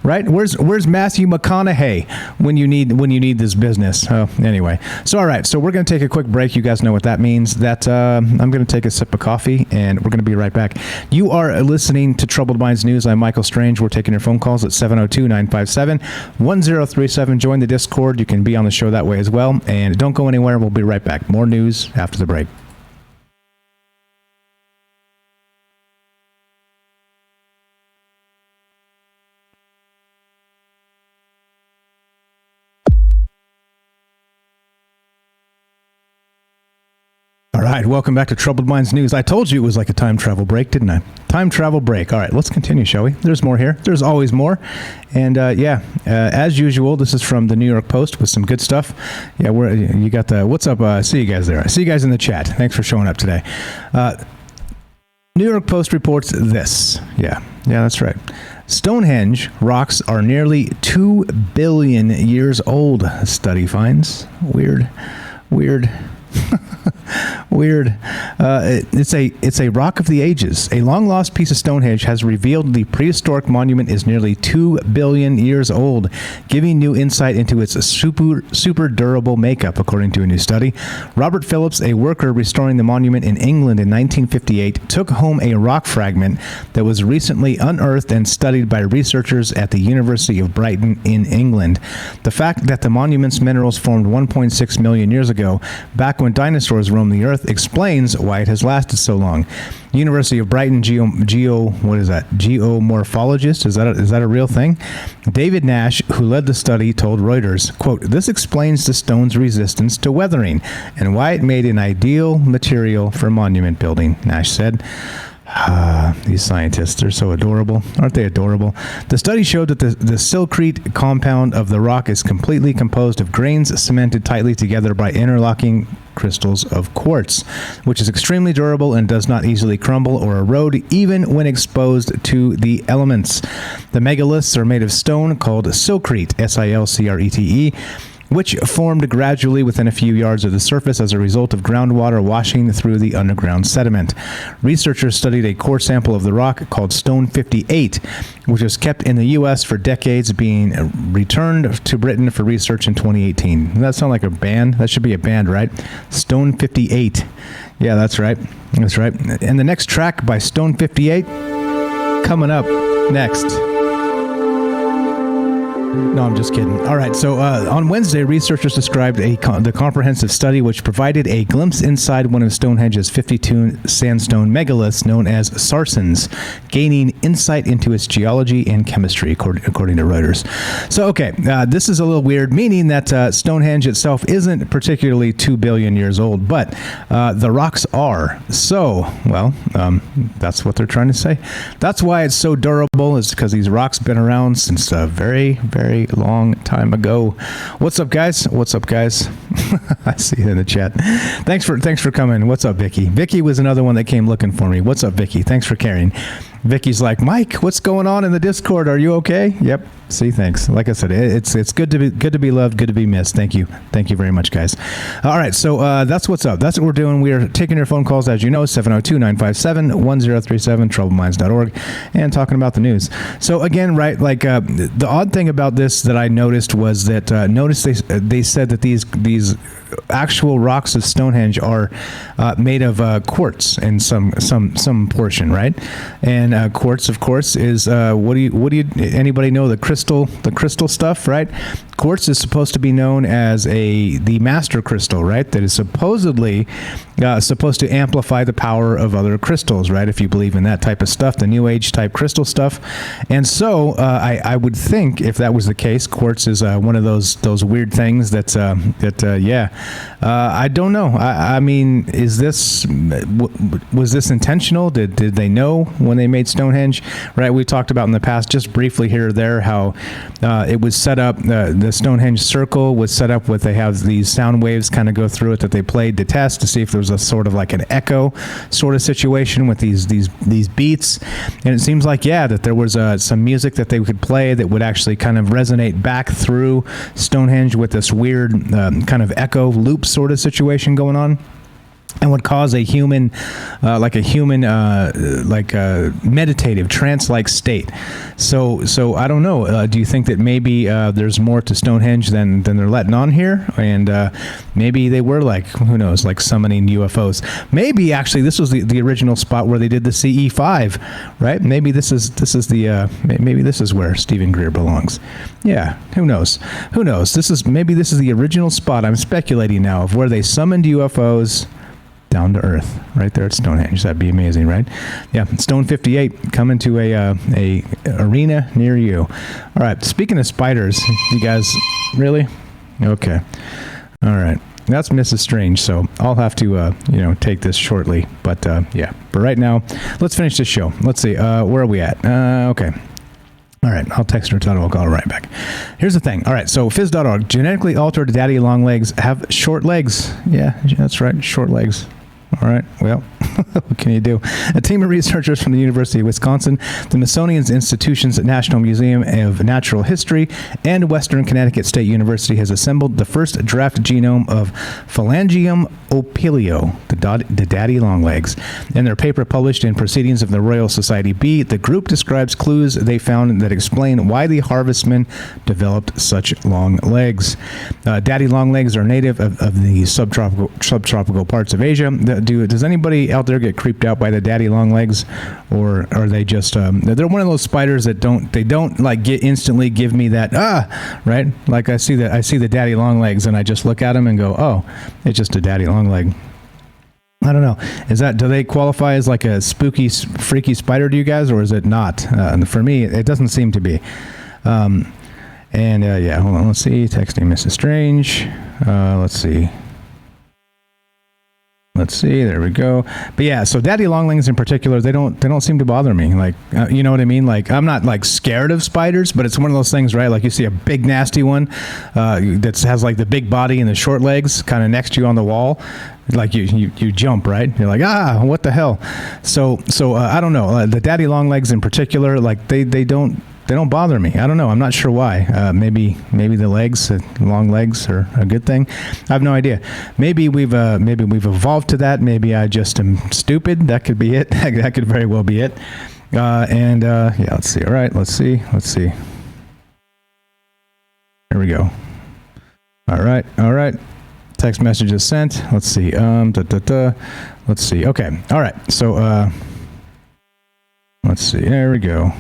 S2: Right. Where's Matthew McConaughey when you need this business? Oh, anyway. So all right. So we're gonna take a quick break. You guys know what that means. That I'm gonna take a sip of coffee, and we're gonna be right back. You are listening to Troubled Minds News. I'm Michael Strange. We're taking your phone calls at 702-957-1037. Join the Discord. You can be on the show that way as well. And don't go anywhere. We'll be right back. More news after the break. All right, welcome back to Troubled Minds News. I told you it was like a time travel break, didn't I? Time travel break. All right, let's continue, shall we? There's more here. There's always more. And as usual, this is from the New York Post with some good stuff. Yeah, you got the, what's up? See you guys there. I see you guys in the chat. Thanks for showing up today. New York Post reports this. Yeah, that's right. Stonehenge rocks are nearly 2 billion years old, study finds. Weird. Weird. It's a rock of the ages. A long lost piece of Stonehenge has revealed the prehistoric monument is nearly 2 billion years old, giving new insight into its super durable makeup, according to a new study. Robert Phillips, a worker restoring the monument in England in 1958, took home a rock fragment that was recently unearthed and studied by researchers at the University of Brighton in England. The fact that the monument's minerals formed 1.6 million years ago, back when dinosaurs roamed the earth, explains why it has lasted so long. University of Brighton geomorphologist, is that a real thing? David Nash, who led the study, told Reuters, quote, "This explains the stone's resistance to weathering and why it made an ideal material for monument building," Nash said. These scientists, they're so adorable. Aren't they adorable? The study showed that the silcrete compound of the rock is completely composed of grains cemented tightly together by interlocking crystals of quartz, which is extremely durable and does not easily crumble or erode even when exposed to the elements. The megaliths are made of stone called silcrete, silcrete, which formed gradually within a few yards of the surface as a result of groundwater washing through the underground sediment. Researchers studied a core sample of the rock called Stone 58, which was kept in the U.S. for decades, being returned to Britain for research in 2018. Doesn't that sound like a band? That should be a band, right? Stone 58. Yeah, that's right. That's right. And the next track by Stone 58 coming up next. No, I'm just kidding. All right, so on Wednesday, researchers described the comprehensive study which provided a glimpse inside one of Stonehenge's 52 sandstone megaliths known as sarsens, gaining insight into its geology and chemistry, according to Reuters. So, okay, this is a little weird, meaning that Stonehenge itself isn't particularly 2 billion years old, but the rocks are. So, well, that's what they're trying to say. That's why it's so durable, is because these rocks been around since very, very long time ago. What's up, guys? I see you in the chat. Thanks for coming. What's up, Vicky? Vicky was another one that came looking for me. What's up, Vicky? Thanks for caring. Vicky's like, Mike, what's going on in the Discord? Are you okay? Yep. See, thanks. Like I said, it's good to be loved, good to be missed. Thank you very much, guys. All right, so that's what's up. That's what we're doing. We are taking your phone calls, as you know, 702-957-1037, troubleminds.org, and talking about the news. So again, right, like the odd thing about this that I noticed was that they said that these actual rocks of Stonehenge are made of quartz in some portion, right? And quartz, of course, is anybody know the crystal stuff, right? Quartz is supposed to be known as the master crystal, right? That is supposedly supposed to amplify the power of other crystals, right? If you believe in that type of stuff, the New Age type crystal stuff. And so I would think if that was the case, quartz is one of those weird things I don't know. I mean, was this intentional? Did they know when they man-made Stonehenge, right? We talked about in the past, just briefly here or there, how it was set up. The Stonehenge circle was set up with, they have these sound waves kind of go through it that they played to test to see if there was a sort of like an echo sort of situation with these beats. And it seems like, yeah, that there was some music that they could play that would actually kind of resonate back through Stonehenge with this weird kind of echo loop sort of situation going on, and would cause a human, meditative trance-like state. So I don't know. Do you think that maybe there's more to Stonehenge than they're letting on here? And maybe they were like, who knows, like summoning UFOs. Maybe actually this was the original spot where they did the CE5, right? Maybe this is where Stephen Greer belongs. Yeah, who knows? This is the original spot. I'm speculating now of where they summoned UFOs down to Earth, right there at Stonehenge. That'd be amazing, right? Yeah, Stone 58 coming to a arena near you. All right, speaking of spiders, you guys, really? Okay. All right. That's Mrs. Strange, so I'll have to, take this shortly. But, yeah. But right now, let's finish this show. Let's see. Where are we at? Okay. All right, I'll text her, I'll call her right back. Here's the thing. All right, so phys.org, genetically altered daddy long legs have short legs. Yeah, that's right, short legs. All right, well, what can you do? A team of researchers from the University of Wisconsin, the Smithsonian Institution's National Museum of Natural History, and Western Connecticut State University has assembled the first draft genome of Phalangium opilio, the daddy longlegs. In their paper published in Proceedings of the Royal Society B, the group describes clues they found that explain why the harvestmen developed such long legs. Daddy longlegs are native of the subtropical parts of Asia. Does anybody out there get creeped out by the daddy long legs, or are they just they're one of those spiders that don't like instantly give me that right? Like I see the daddy long legs and I just look at them and go, oh, it's just a daddy long leg. I don't know. Do they qualify as like a spooky, freaky spider to you guys, or is it not? For me, it doesn't seem to be. Hold on. Let's see. Texting Mrs. Strange. Let's see. There we go. But yeah, so daddy longlegs in particular, they don't seem to bother me. Like, you know what I mean? Like, I'm not like scared of spiders, but it's one of those things, right? Like you see a big nasty one that has like the big body and the short legs kind of next to you on the wall. Like you jump, right? You're like, what the hell? So I don't know. The daddy longlegs in particular, like they don't bother me. I don't know. I'm not sure why. Maybe the legs, long legs, are a good thing. I have no idea. Maybe we've evolved to that. Maybe I just am stupid. That could be it. That could very well be it. Let's see. All right. Let's see. There we go. All right. Text message is sent. Let's see. Let's see. Okay. All right. So let's see. There we go.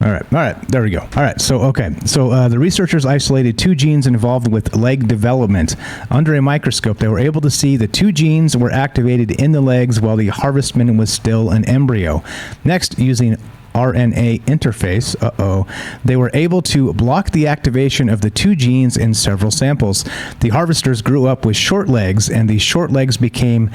S2: All right, there we go. All right, so the researchers isolated two genes involved with leg development. Under a microscope, they were able to see the two genes were activated in the legs while the harvestman was still an embryo. Next, using RNA interface, they were able to block the activation of the two genes in several samples. The harvesters grew up with short legs, and the short legs became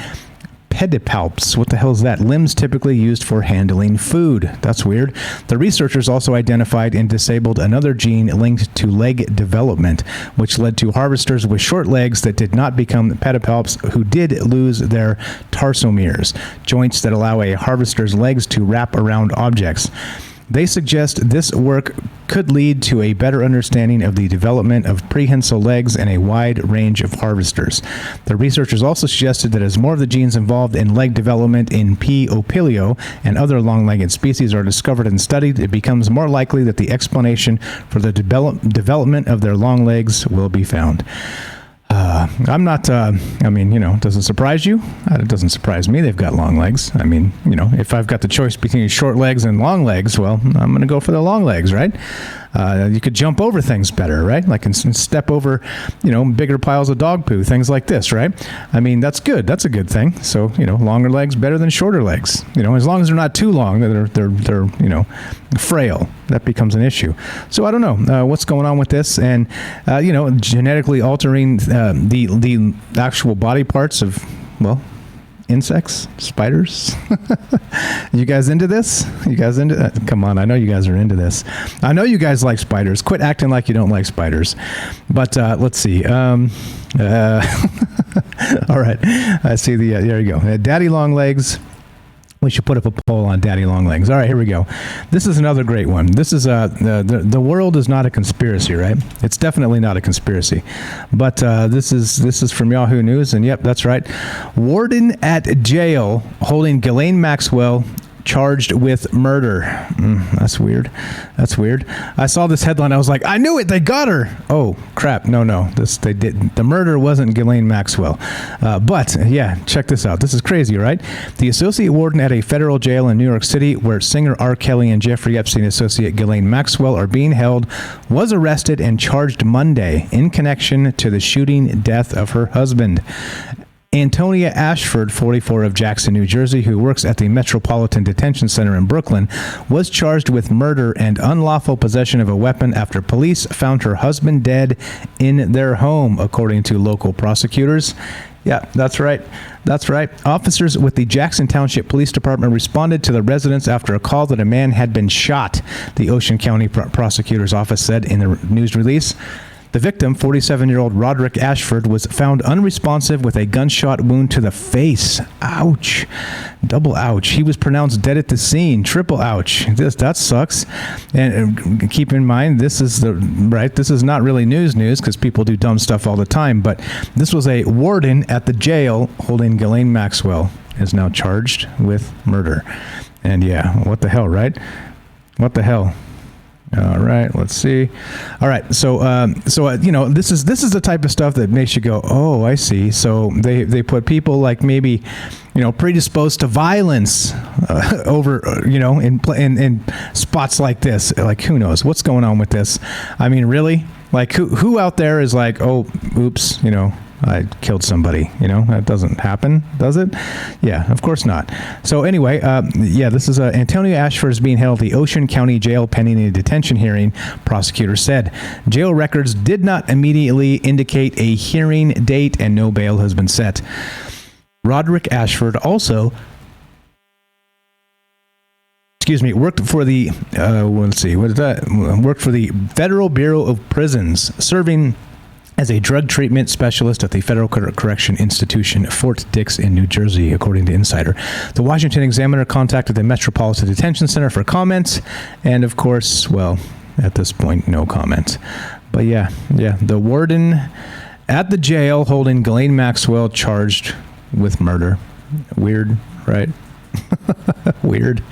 S2: pedipalps. What the hell is that? Limbs typically used for handling food. That's weird. The researchers also identified and disabled another gene linked to leg development, which led to harvesters with short legs that did not become pedipalps who did lose their tarsomeres, joints that allow a harvester's legs to wrap around objects. They suggest this work could lead to a better understanding of the development of prehensile legs in a wide range of harvesters. The researchers also suggested that as more of the genes involved in leg development in P. opilio and other long-legged species are discovered and studied, it becomes more likely that the explanation for the development of their long legs will be found. I'm not, does it surprise you? It doesn't surprise me. They've got long legs. I mean, if I've got the choice between short legs and long legs, well, I'm going to go for the long legs, right? You could jump over things better, right? Like and step over, bigger piles of dog poo, things like this, right? I mean, that's good. That's a good thing. So, longer legs better than shorter legs. As long as they're not too long, they're frail. That becomes an issue. So I don't know what's going on with this, and genetically altering the actual body parts of insects, spiders. You guys into this? You guys into come on, I know you guys are into this. I know you guys like spiders. Quit acting like you don't like spiders. But let's see. All right. I see there you go. Daddy long legs. We should put up a poll on daddy long legs. All right, here we go. This is another great one. This is the world is not a conspiracy, right? It's definitely not a conspiracy. But this is from Yahoo News, and yep, that's right. Warden at jail holding Ghislaine Maxwell charged with murder. That's weird. That's weird. I saw this headline. I was like, I knew it. They got her. Oh crap! No. They didn't. The murder wasn't Ghislaine Maxwell. But yeah, check this out. This is crazy, right? The associate warden at a federal jail in New York City, where singer R. Kelly and Jeffrey Epstein associate Ghislaine Maxwell are being held, was arrested and charged Monday in connection to the shooting death of her husband. Antonia Ashford, 44, of Jackson, New Jersey, who works at the Metropolitan Detention Center in Brooklyn, was charged with murder and unlawful possession of a weapon after police found her husband dead in their home, according to local prosecutors. Yeah, that's right. That's right. Officers with the Jackson Township Police Department responded to the residence after a call that a man had been shot, the Ocean County Prosecutor's Office said in the news release. The victim, 47-year-old Roderick Ashford, was found unresponsive with a gunshot wound to the face. Ouch. Double ouch. He was pronounced dead at the scene. Triple ouch. That sucks. And keep in mind, this is not really news because people do dumb stuff all the time, but this was a warden at the jail holding Ghislaine Maxwell, is now charged with murder. And yeah, what the hell, right? What the hell? All right, let's see. All right, so this is the type of stuff that makes you go, oh, I see. So they put people like maybe, predisposed to violence over, in spots like this. Like, who knows what's going on with this? I mean, really? Like, who out there is like, oh, oops, I killed somebody, that doesn't happen, does it? Yeah, of course not. So anyway, this is Antonia Ashford is being held at the Ocean County Jail pending a detention hearing, prosecutors said. Jail records did not immediately indicate a hearing date and no bail has been set. Roderick Ashford also worked for the worked for the Federal Bureau of Prisons, serving as a drug treatment specialist at the Federal Correction Institution, Fort Dix in New Jersey, according to Insider. The Washington Examiner contacted the Metropolitan Detention Center for comments, and of course, well, at this point, no comment. But yeah, the warden at the jail holding Ghislaine Maxwell charged with murder. Weird, right? Weird.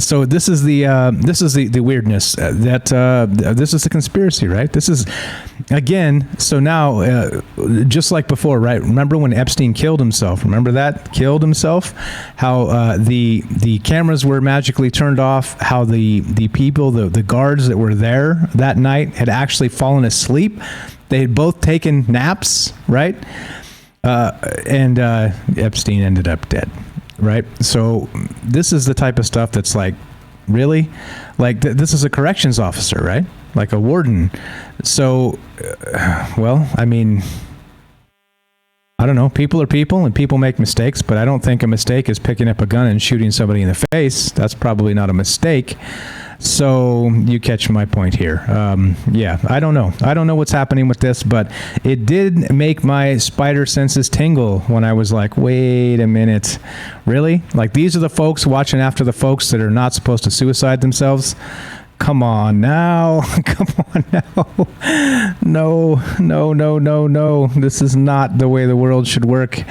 S2: So this is the weirdness that this is the conspiracy, right? This is again. So now, just like before, right? Remember when Epstein killed himself? Remember that killed himself? How the cameras were magically turned off? How the people, the guards that were there that night had actually fallen asleep? They had both taken naps, right? And Epstein ended up dead. Right. So this is the type of stuff that's like, really? Like this is a corrections officer, right? Like a warden. So, well, I mean, I don't know. People are people and people make mistakes, but I don't think a mistake is picking up a gun and shooting somebody in the face. That's probably not a mistake. So you catch my point here. I don't know. I don't know what's happening with this, but it did make my spider senses tingle when I was like, wait a minute. Really? Like these are the folks watching after the folks that are not supposed to suicide themselves? Come on now. Come on now. No. This is not the way the world should work.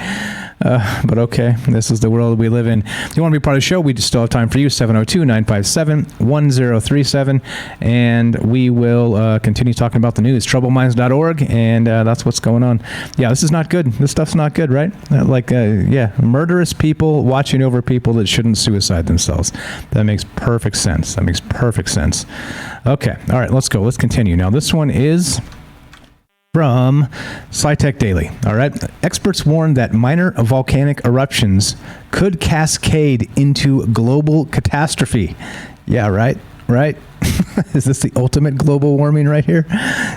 S2: But okay, this is the world we live in. If you want to be part of the show, we still have time for you, 702-957-1037, and we will continue talking about the news, troubleminds.org, and that's what's going on. Yeah, this is not good. This stuff's not good, right? Murderous people watching over people that shouldn't suicide themselves. That makes perfect sense. Okay, all right, let's go. Let's continue. Now, this one is from SciTech Daily. All right. Experts warn that minor volcanic eruptions could cascade into global catastrophe. Yeah, right. Is this the ultimate global warming right here?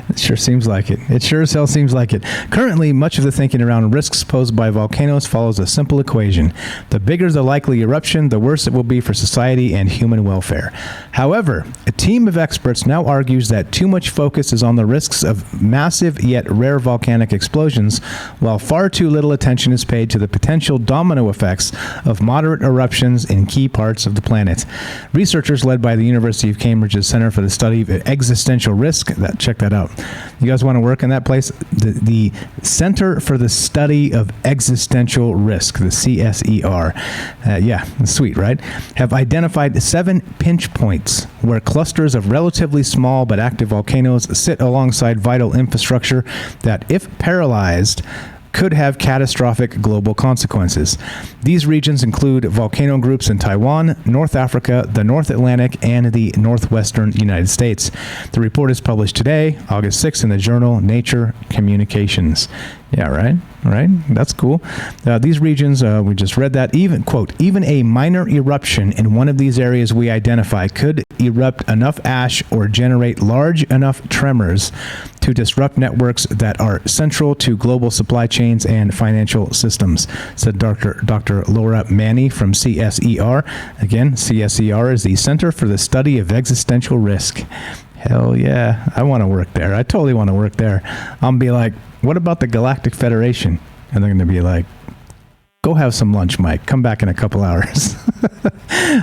S2: It sure seems like it. It sure as hell seems like it. Currently, much of the thinking around risks posed by volcanoes follows a simple equation. The bigger the likely eruption, the worse it will be for society and human welfare. However, a team of experts now argues that too much focus is on the risks of massive yet rare volcanic explosions, while far too little attention is paid to the potential domino effects of moderate eruptions in key parts of the planet. Researchers led by the University of Cambridge's Center for the Study of Existential Risk, check that out. You guys want to work in that place? The Center for the Study of Existential Risk, the CSER. Yeah, sweet, right? Have identified 7 pinch points where clusters of relatively small but active volcanoes sit alongside vital infrastructure that, if paralyzed, could have catastrophic global consequences. These regions include volcano groups in Taiwan, North Africa, the North Atlantic, and the northwestern United States. The report is published today, August 6th, in the journal Nature Communications. Yeah, right? Right? That's cool. These regions, we just read that, even, quote, even a minor eruption in one of these areas we identify could erupt enough ash or generate large enough tremors to disrupt networks that are central to global supply chains and financial systems, said Dr. Laura Manny from CSER. Again, CSER is the Center for the Study of Existential Risk. Hell yeah, I want to work there. I totally want to work there. I'll be like, what about the Galactic Federation? And they're going to be like, go have some lunch, Mike. Come back in a couple hours.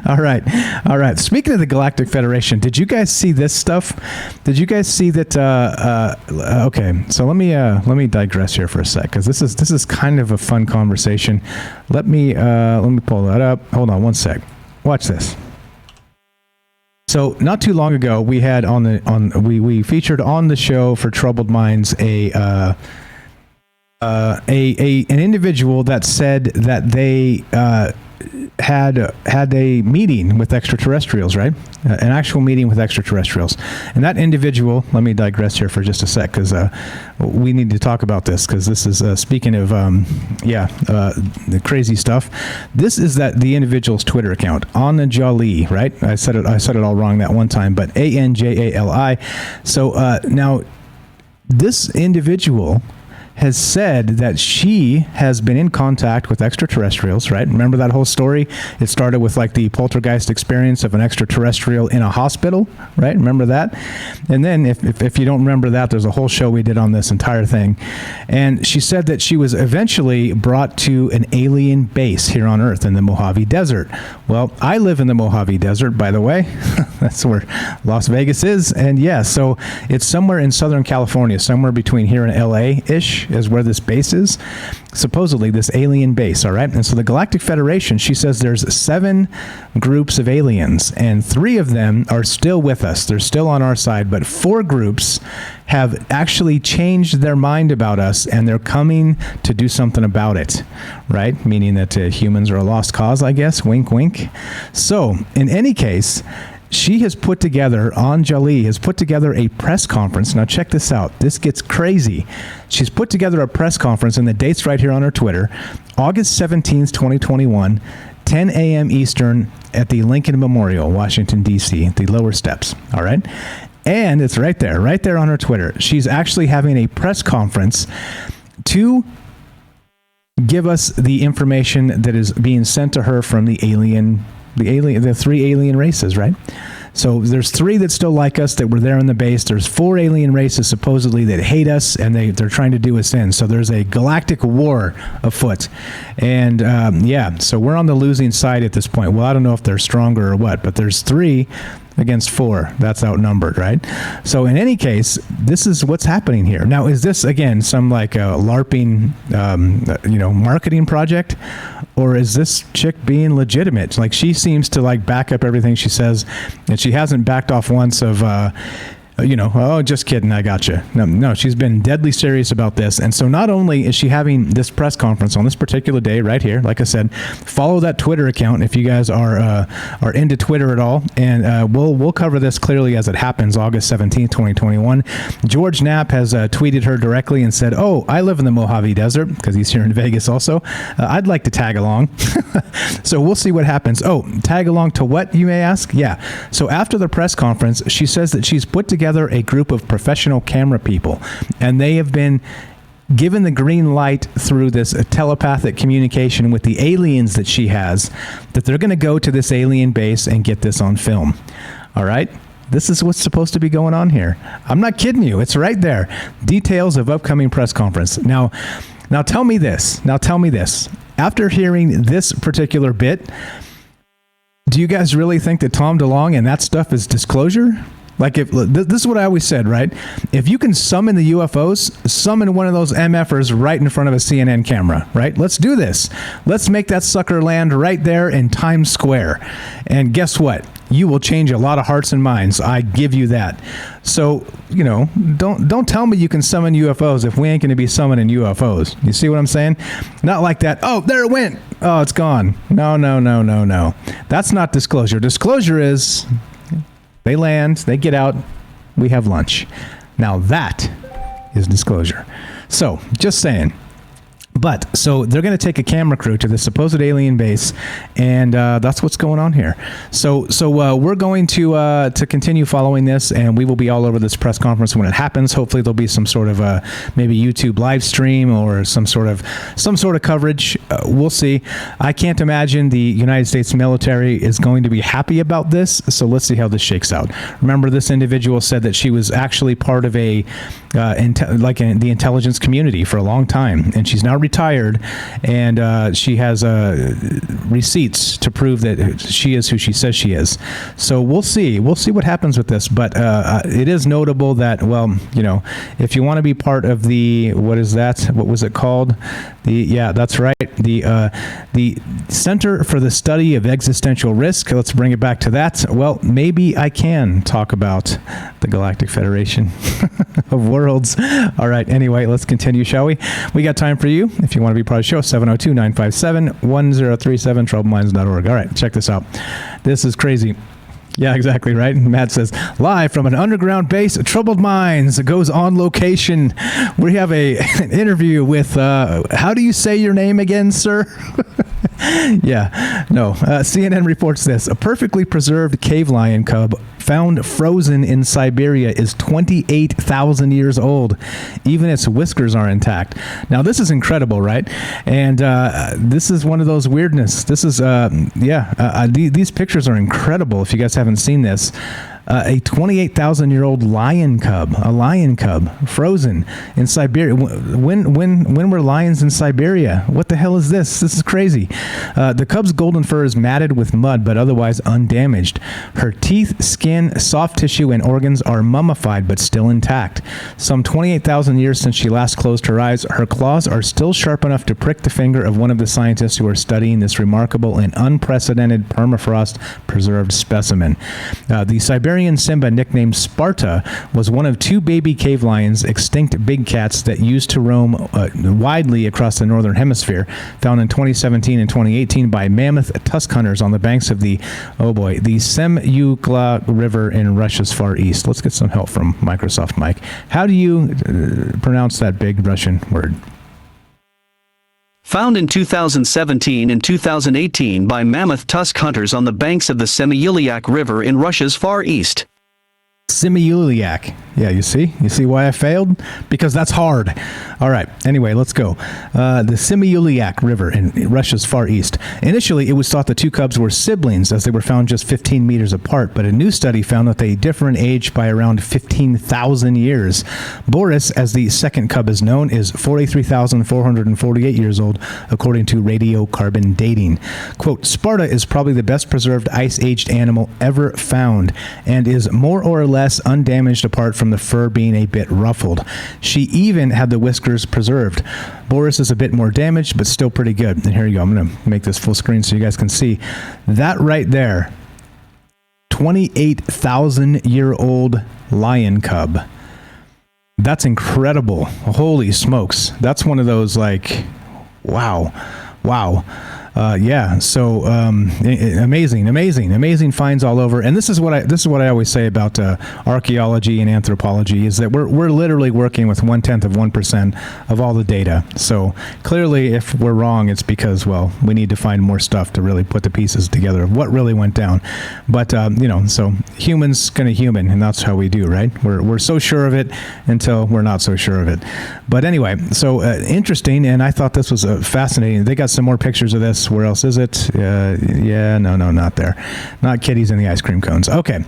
S2: All right. Speaking of the Galactic Federation, did you guys see this stuff? Did you guys see that? Okay, so let me digress here for a sec, because this is kind of a fun conversation. Let me pull that up. Hold on one sec. Watch this. So not too long ago, we had we featured on the show for Troubled Minds an individual that said that they had a meeting with extraterrestrials, right? An actual meeting with extraterrestrials. And that individual, let me digress here for just a sec, because we need to talk about this, because this is, speaking of, the crazy stuff. This is the individual's Twitter account, Anjali, right? I said it all wrong that one time, but Anjali. So now, this individual has said that she has been in contact with extraterrestrials, right? Remember that whole story? It started with like the poltergeist experience of an extraterrestrial in a hospital, right? Remember that? And then if you don't remember that, there's a whole show we did on this entire thing. And she said that she was eventually brought to an alien base here on Earth in the Mojave Desert. Well, I live in the Mojave Desert, by the way. That's where Las Vegas is. And yeah, so it's somewhere in Southern California, somewhere between here and LA-ish, is where this base is, supposedly this alien base, all right? And so the Galactic Federation, she says there's 7 groups of aliens, and 3 of them are still with us. They're still on our side, but 4 groups have actually changed their mind about us, and they're coming to do something about it, right? Meaning that humans are a lost cause, I guess, wink, wink. So, in any case, Anjali has put together a press conference. Now check this out. This gets crazy. She's put together a press conference, and the date's right here on her Twitter, August 17th, 2021, 10 a.m. Eastern at the Lincoln Memorial, Washington, D.C., the lower steps, all right? And it's right there on her Twitter. She's actually having a press conference to give us the information that is being sent to her from the 3 alien races, right? So there's 3 that still like us, that were there on the base. There's 4 alien races supposedly that hate us, and they're trying to do us in. So there's a galactic war afoot. And so we're on the losing side at this point. Well, I don't know if they're stronger or what, but there's 3 against 4. That's outnumbered, right? So in any case, this is what's happening here. Now, is this, again, some like a LARPing, marketing project? Or is this chick being legitimate? Like, she seems to like back up everything she says, and she hasn't backed off once of oh, just kidding, I gotcha. No, she's been deadly serious about this. And so not only is she having this press conference on this particular day right here, like I said, follow that Twitter account if you guys are into Twitter at all. And we'll cover this clearly as it happens, August 17th, 2021. George Knapp has tweeted her directly and said, oh, I live in the Mojave Desert, because he's here in Vegas also. I'd like to tag along. So we'll see what happens. Oh, tag along to what, you may ask? Yeah. So after the press conference, she says that she's put together a group of professional camera people, and they have been given the green light through this telepathic communication with the aliens that she has, that they're going to go to this alien base and get this on film. All right? This is what's supposed to be going on here. I'm not kidding you. It's right there. Details of upcoming press conference. Now tell me this. After hearing this particular bit, do you guys really think that Tom DeLonge and that stuff is disclosure? Like, if this is what I always said, right? If you can summon the UFOs, summon one of those MFers right in front of a CNN camera, right? Let's do this. Let's make that sucker land right there in Times Square. And guess what? You will change a lot of hearts and minds. I give you that. So, don't tell me you can summon UFOs if we ain't going to be summoning UFOs. You see what I'm saying? Not like that. Oh, there it went. Oh, it's gone. No. That's not disclosure. Disclosure is they land, they get out, we have lunch. Now that is disclosure. So, just saying. But, so they're going to take a camera crew to the supposed alien base, and that's what's going on here. So we're going to continue following this, and we will be all over this press conference when it happens. Hopefully there'll be some sort of maybe YouTube live stream or some sort of coverage. We'll see. I can't imagine the United States military is going to be happy about this, so let's see how this shakes out. Remember, this individual said that she was actually part of the intelligence community for a long time, and she's now retired, and she has receipts to prove that she is who she says she is. So we'll see what happens with this, but it is notable that, if you want to be part of what was it called? That's right, the Center for the Study of Existential Risk. Let's bring it back to that. Well, maybe I can talk about the Galactic Federation of Worlds. All right, anyway, let's continue, shall we? We got time for you. If you want to be part of the show, 702-957-1037, troubleminds.org. All right, check this out. This is crazy. Yeah, exactly, right? Matt says, live from an underground base, Troubled Minds goes on location. We have an interview with, how do you say your name again, sir? CNN reports this. A perfectly preserved cave lion cub found frozen in Siberia is 28,000 years old. Even its whiskers are intact. Now, this is incredible, right? And this is one of those weirdness. This is, these pictures are incredible if you guys haven't seen this. A 28,000-year-old lion cub, frozen in Siberia. When were lions in Siberia? What the hell is this? This is crazy. The cub's golden fur is matted with mud, but otherwise undamaged. Her teeth, skin, soft tissue, and organs are mummified, but still intact. Some 28,000 years since she last closed her eyes, her claws are still sharp enough to prick the finger of one of the scientists who are studying this remarkable and unprecedented permafrost-preserved specimen. The Siberian Simba, nicknamed Sparta, was one of two baby cave lions, extinct big cats that used to roam widely across the northern hemisphere, found in 2017 and 2018 by mammoth tusk hunters on the banks of the Semyukla River in Russia's far east. Let's get some help from Microsoft Mike. How do you pronounce that big Russian word?
S5: Found in 2017 and 2018 by mammoth tusk hunters on the banks of the Semyulyak River in Russia's far east.
S2: Semyulyak. Yeah, you see why I failed? Because that's hard. All right. Anyway, let's go. The Semyulyak River in Russia's far east. Initially, it was thought the two cubs were siblings as they were found just 15 meters apart, but a new study found that they differ in age by around 15,000 years. Boris, as the second cub is known, is 43,448 years old, according to radiocarbon dating. Quote, Sparta is probably the best preserved ice-aged animal ever found and is more or less undamaged apart from the fur being a bit ruffled. She even had the whiskers preserved. Boris is a bit more damaged, but still pretty good. And here you go. I'm going to make this full screen so you guys can see. That right there, 28,000-year-old lion cub. That's incredible. Holy smokes. That's one of those like, wow. So amazing finds all over. And this is what I always say about archaeology and anthropology is that we're literally working with 1/10 of 1% of all the data. So clearly, if we're wrong, it's because, well, we need to find more stuff to really put the pieces together of what really went down. But so humans gonna human, and that's how we do, right? We're so sure of it until we're not so sure of it. But anyway, so interesting, and I thought this was fascinating. They got some more pictures of this. Where else is it? No, not there. Not kitties in the ice cream cones. Okay.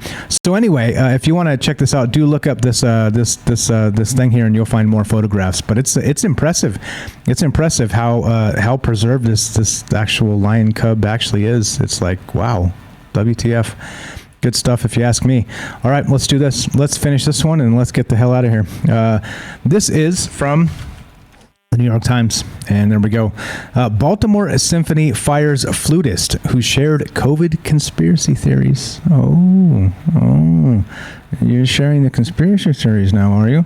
S2: So anyway, if you want to check this out, do look up this thing here, and you'll find more photographs. But it's impressive. It's impressive how preserved this actual lion cub actually is. It's like, wow, WTF. Good stuff, if you ask me. All right, let's do this. Let's finish this one, and let's get the hell out of here. This is from the New York Times, and there we go. Baltimore Symphony fires flutist who shared COVID conspiracy theories. Oh, you're sharing the conspiracy theories now, are you?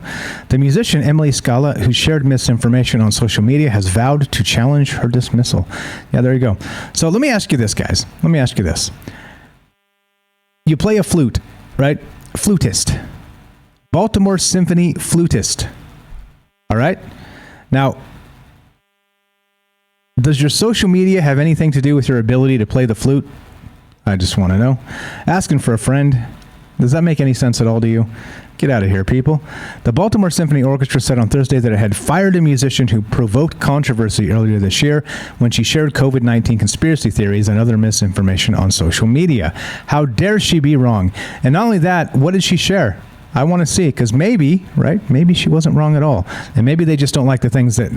S2: The musician Emily Scala, who shared misinformation on social media, has vowed to challenge her dismissal. Yeah, there you go. So let me ask you this, guys. Let me ask you this. You play a flute, right? Flutist. Baltimore Symphony flutist. All right? Now, does your social media have anything to do with your ability to play the flute? I just want to know. Asking for a friend. Does that make any sense at all to you? Get out of here, people. The Baltimore Symphony Orchestra said on Thursday that it had fired a musician who provoked controversy earlier this year when she shared COVID-19 conspiracy theories and other misinformation on social media. How dare she be wrong? And not only that, what did she share? I want to see, because maybe she wasn't wrong at all. And maybe they just don't like the things that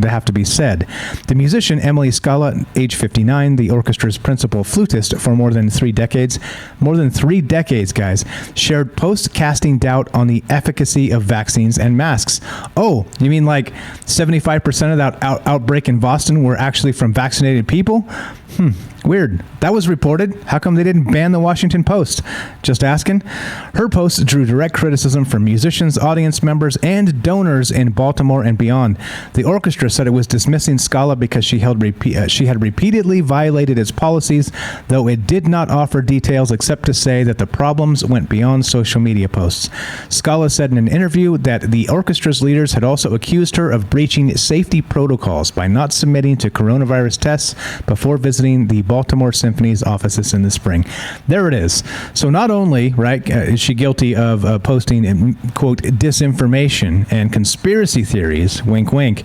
S2: have to be said. The musician, Emily Scala, age 59, the orchestra's principal flutist for more than 3 decades, guys, shared posts casting doubt on the efficacy of vaccines and masks. Oh, you mean like 75% of that outbreak in Boston were actually from vaccinated people? Weird. That was reported. How come they didn't ban the Washington Post? Just asking. Her post drew direct criticism from musicians, audience members, and donors in Baltimore and beyond. The orchestra said it was dismissing Scala because she had repeatedly violated its policies, though it did not offer details except to say that the problems went beyond social media posts. Scala said in an interview that the orchestra's leaders had also accused her of breaching safety protocols by not submitting to coronavirus tests before visiting the Baltimore Symphony's offices in the spring. There it is. So not only, right, is she guilty of posting, quote, disinformation and conspiracy theories, wink, wink,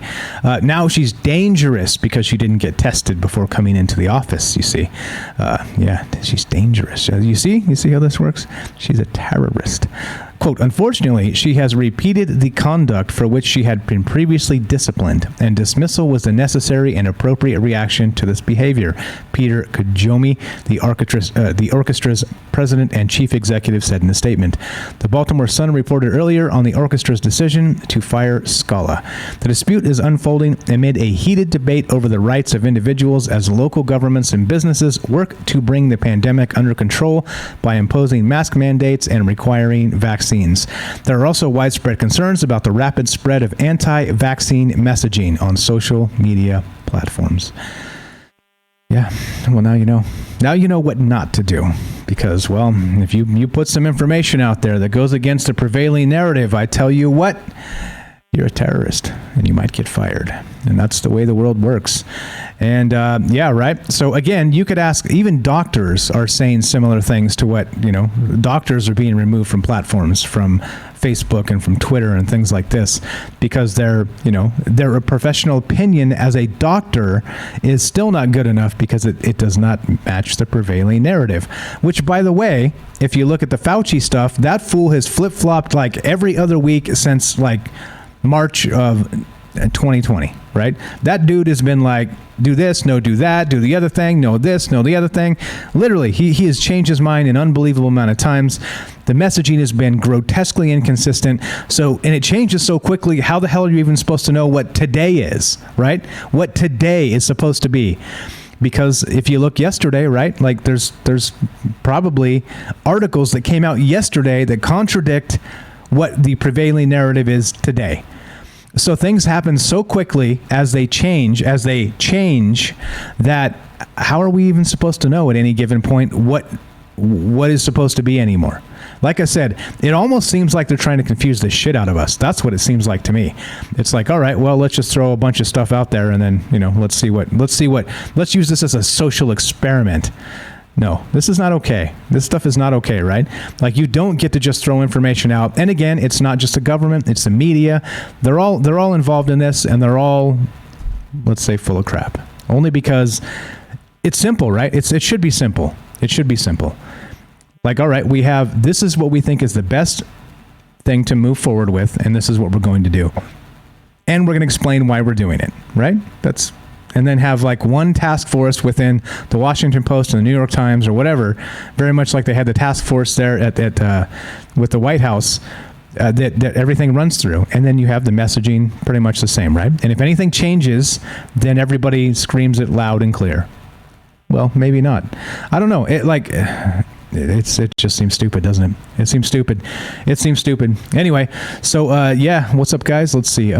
S2: now she's dangerous because she didn't get tested before coming into the office, you see. Yeah, she's dangerous. You see how this works? She's a terrorist. Quote, unfortunately, she has repeated the conduct for which she had been previously disciplined, and dismissal was the necessary and appropriate reaction to this behavior, Peter Kajomi, the orchestra's president and chief executive, said in a statement. The Baltimore Sun reported earlier on the orchestra's decision to fire Scala. The dispute is unfolding amid a heated debate over the rights of individuals as local governments and businesses work to bring the pandemic under control by imposing mask mandates and requiring vaccines. There are also widespread concerns about the rapid spread of anti-vaccine messaging on social media platforms. Yeah, well, now you know. Now you know what not to do. Because, well, if you put some information out there that goes against the prevailing narrative, I tell you what, you're a terrorist and you might get fired. And that's the way the world works. And yeah, right. So again, you could ask, even doctors are saying similar things to what, doctors are being removed from platforms, from Facebook and from Twitter and things like this, because their professional opinion as a doctor is still not good enough because it does not match the prevailing narrative. Which, by the way, if you look at the Fauci stuff, that fool has flip-flopped like every other week since like March of 2020, right? That dude has been like, do this, no, do that, do the other thing, no, this, no, the other thing. Literally, he has changed his mind an unbelievable amount of times. The messaging has been grotesquely inconsistent. And it changes so quickly. How the hell are you even supposed to know what today is, right? What today is supposed to be? Because if you look yesterday, right, like there's probably articles that came out yesterday that contradict what the prevailing narrative is today. So things happen so quickly as they change, that how are we even supposed to know at any given point what is supposed to be anymore? Like I said, it almost seems like they're trying to confuse the shit out of us. That's what it seems like to me. It's like, all right, well, let's just throw a bunch of stuff out there and then, let's use this as a social experiment. No, this is not okay. This stuff is not okay, right? Like, you don't get to just throw information out. And again, it's not just the government, it's the media. They're all involved in this, and they're all, let's say, full of crap. Only because it's simple, right? It should be simple. It should be simple. Like, all right, this is what we think is the best thing to move forward with, and this is what we're going to do. And we're going to explain why we're doing it, right? And then have like one task force within the Washington Post and the New York Times or whatever, very much like they had the task force there with the White House that everything runs through. And then you have the messaging pretty much the same, right? And if anything changes, then everybody screams it loud and clear. Well, maybe not. I don't know. It just seems stupid, doesn't it? It seems stupid. Anyway, so what's up, guys? Let's see.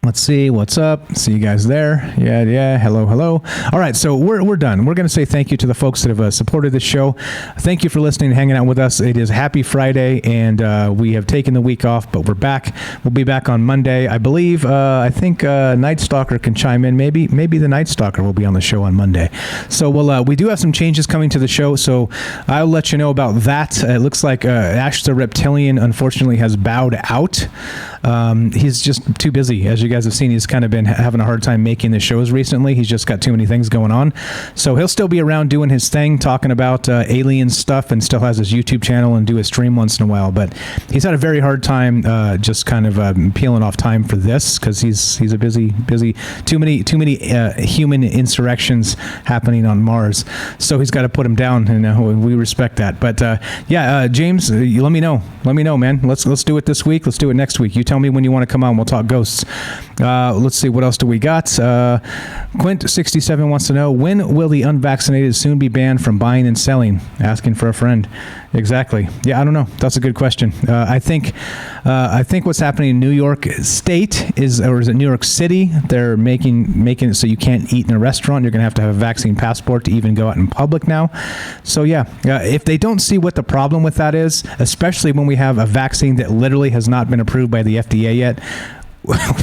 S2: Let's see what's up. See you guys there. Yeah. Hello. All right, so we're done. We're going to say thank you to the folks that have supported this show. Thank you for listening and hanging out with us. It is Happy Friday, and we have taken the week off, but we're back. We'll be back on Monday, I believe. I think Night Stalker can chime in. Maybe the Night Stalker will be on the show on Monday. So we do have some changes coming to the show, so I'll let you know about that. It looks like Ash the Reptilian, unfortunately, has bowed out. He's just too busy. As you guys have seen, he's kind of been having a hard time making the shows recently. He's just got too many things going on. So he'll still be around doing his thing, talking about alien stuff, and still has his YouTube channel and do a stream once in a while. But he's had a very hard time just kind of peeling off time for this, because he's a busy, too many human insurrections happening on Mars. So he's got to put him down, and we respect that. But James, you let me know. Let me know, man. Let's do it this week. Let's do it next week. You tell me when you want to come on. We'll talk ghosts. Let's see, what else do we got? Quint67 wants to know, when will the unvaccinated soon be banned from buying and selling? Asking for a friend. Exactly. Yeah, I don't know. That's a good question. I think what's happening in New York State is it New York City? They're making it so you can't eat in a restaurant. You're going to have a vaccine passport to even go out in public now. So if they don't see what the problem with that is, especially when we have a vaccine that literally has not been approved by the FDA yet,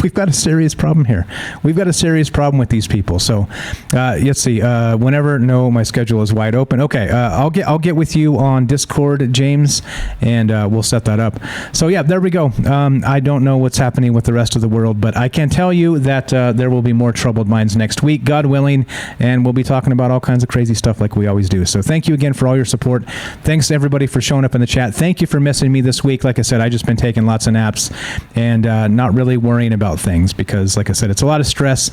S2: we've got a serious problem here. We've got a serious problem with these people. So let's see. Whenever, no, my schedule is wide open. Okay, I'll get with you on Discord, James, and we'll set that up. So there we go. I don't know what's happening with the rest of the world, but I can tell you that there will be more Troubled Minds next week, God willing, and we'll be talking about all kinds of crazy stuff like we always do. So thank you again for all your support. Thanks to everybody for showing up in the chat. Thank you for missing me this week. Like I said, I just been taking lots of naps and not really worrying about things, because like I said, it's a lot of stress.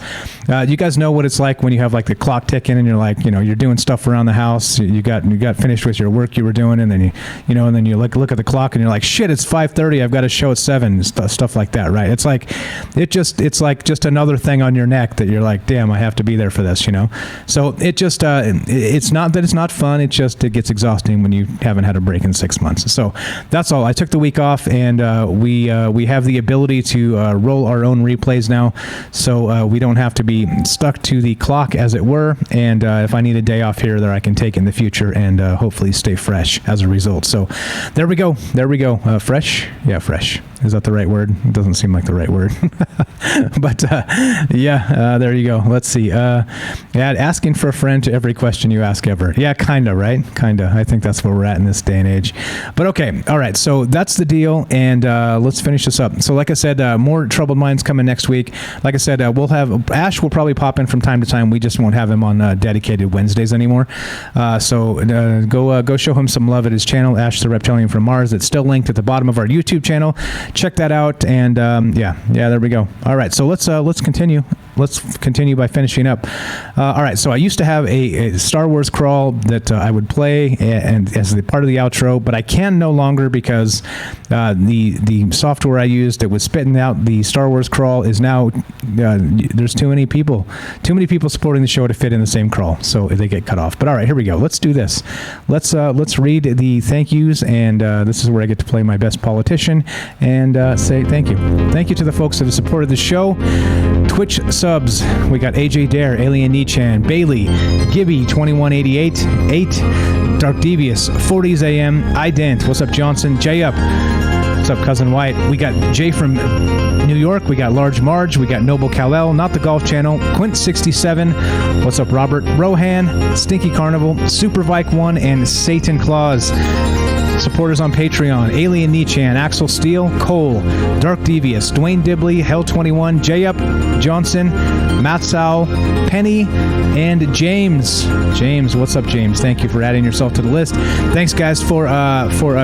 S2: You guys know what it's like when you have like the clock ticking and you're like, you're doing stuff around the house. You got finished with your work you were doing, and then you look at the clock and you're like, shit, it's 5:30. I've got a show at 7. Stuff like that, right? It's like just another thing on your neck that you're like, damn, I have to be there for this, So it just it's not that it's not fun. It gets exhausting when you haven't had a break in 6 months. So that's all. I took the week off, and we have the ability to roll our own replays now, so we don't have to be stuck to the clock, as it were. And if I need a day off here or there, I can take in the future and hopefully stay fresh as a result. So there we go. Fresh? Yeah, fresh. Is that the right word? It doesn't seem like the right word. But there you go. Let's see. Asking for a friend to every question you ask ever. Yeah, kinda, right? Kinda. I think that's where we're at in this day and age. But okay. All right. So that's the deal. And let's finish this up. So like I said, more Troubled Minds coming next week. Like I said, we'll have Ash will probably pop in from time to time. We just won't have him on dedicated Wednesdays anymore. So go show him some love at his channel, Ash the Reptilian from Mars. It's still linked at the bottom of our YouTube channel. Check that out. And there we go. All right, so let's continue. let's continue by finishing up. All right, so I used to have a Star Wars crawl that I would play and as the part of the outro, but I can no longer because the software I used that was spitting out the Star Wars crawl is now there's too many people supporting the show to fit in the same crawl, so they get cut off. But all right, here we go. Let's do this. Let's read the thank yous, and this is where I get to play my best politician and say thank you. Thank you to the folks that have supported the show. Twitch subs, we got AJ Dare, Alien Nichan, Bailey, Gibby 2188, 8, Dark Devious, 40s AM, Ident, what's up Johnson, J Up, what's up Cousin White, we got Jay from New York, we got Large Marge, we got Noble Kal-El, Not the Golf Channel, Quint67, what's up Robert, Rohan, Stinky Carnival, Super Vike 1, and Satan Claus. Supporters on Patreon, Alien Nichan, Axel Steele, Cole, Dark Devious, Dwayne Dibley, Hell21, J-Up, Johnson, Matt Sowell, Penny, and James. James, what's up, James? Thank you for adding yourself to the list. Thanks, guys, for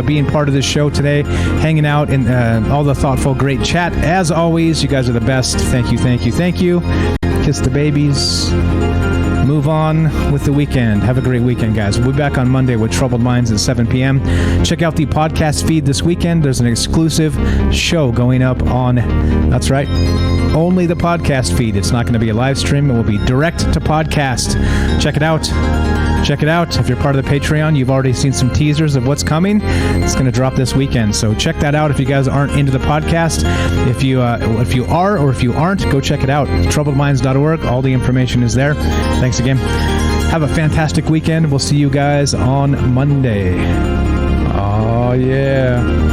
S2: being part of this show today, hanging out in all the thoughtful, great chat. As always, you guys are the best. Thank you, thank you, thank you. Kiss the babies. Move on with the weekend. Have a great weekend, guys. We'll be back on Monday with Troubled Minds at 7 p.m. Check out the podcast feed this weekend. There's an exclusive show going up on, that's right, only the podcast feed. It's not going to be a live stream. It will be direct to podcast. Check it out. Check it out. If you're part of the Patreon, you've already seen some teasers of what's coming. It's going to drop this weekend. So check that out if you guys aren't into the podcast. If you are or if you aren't, go check it out. TroubledMinds.org. All the information is there. Thanks again. Have a fantastic weekend. We'll see you guys on Monday. Oh, yeah.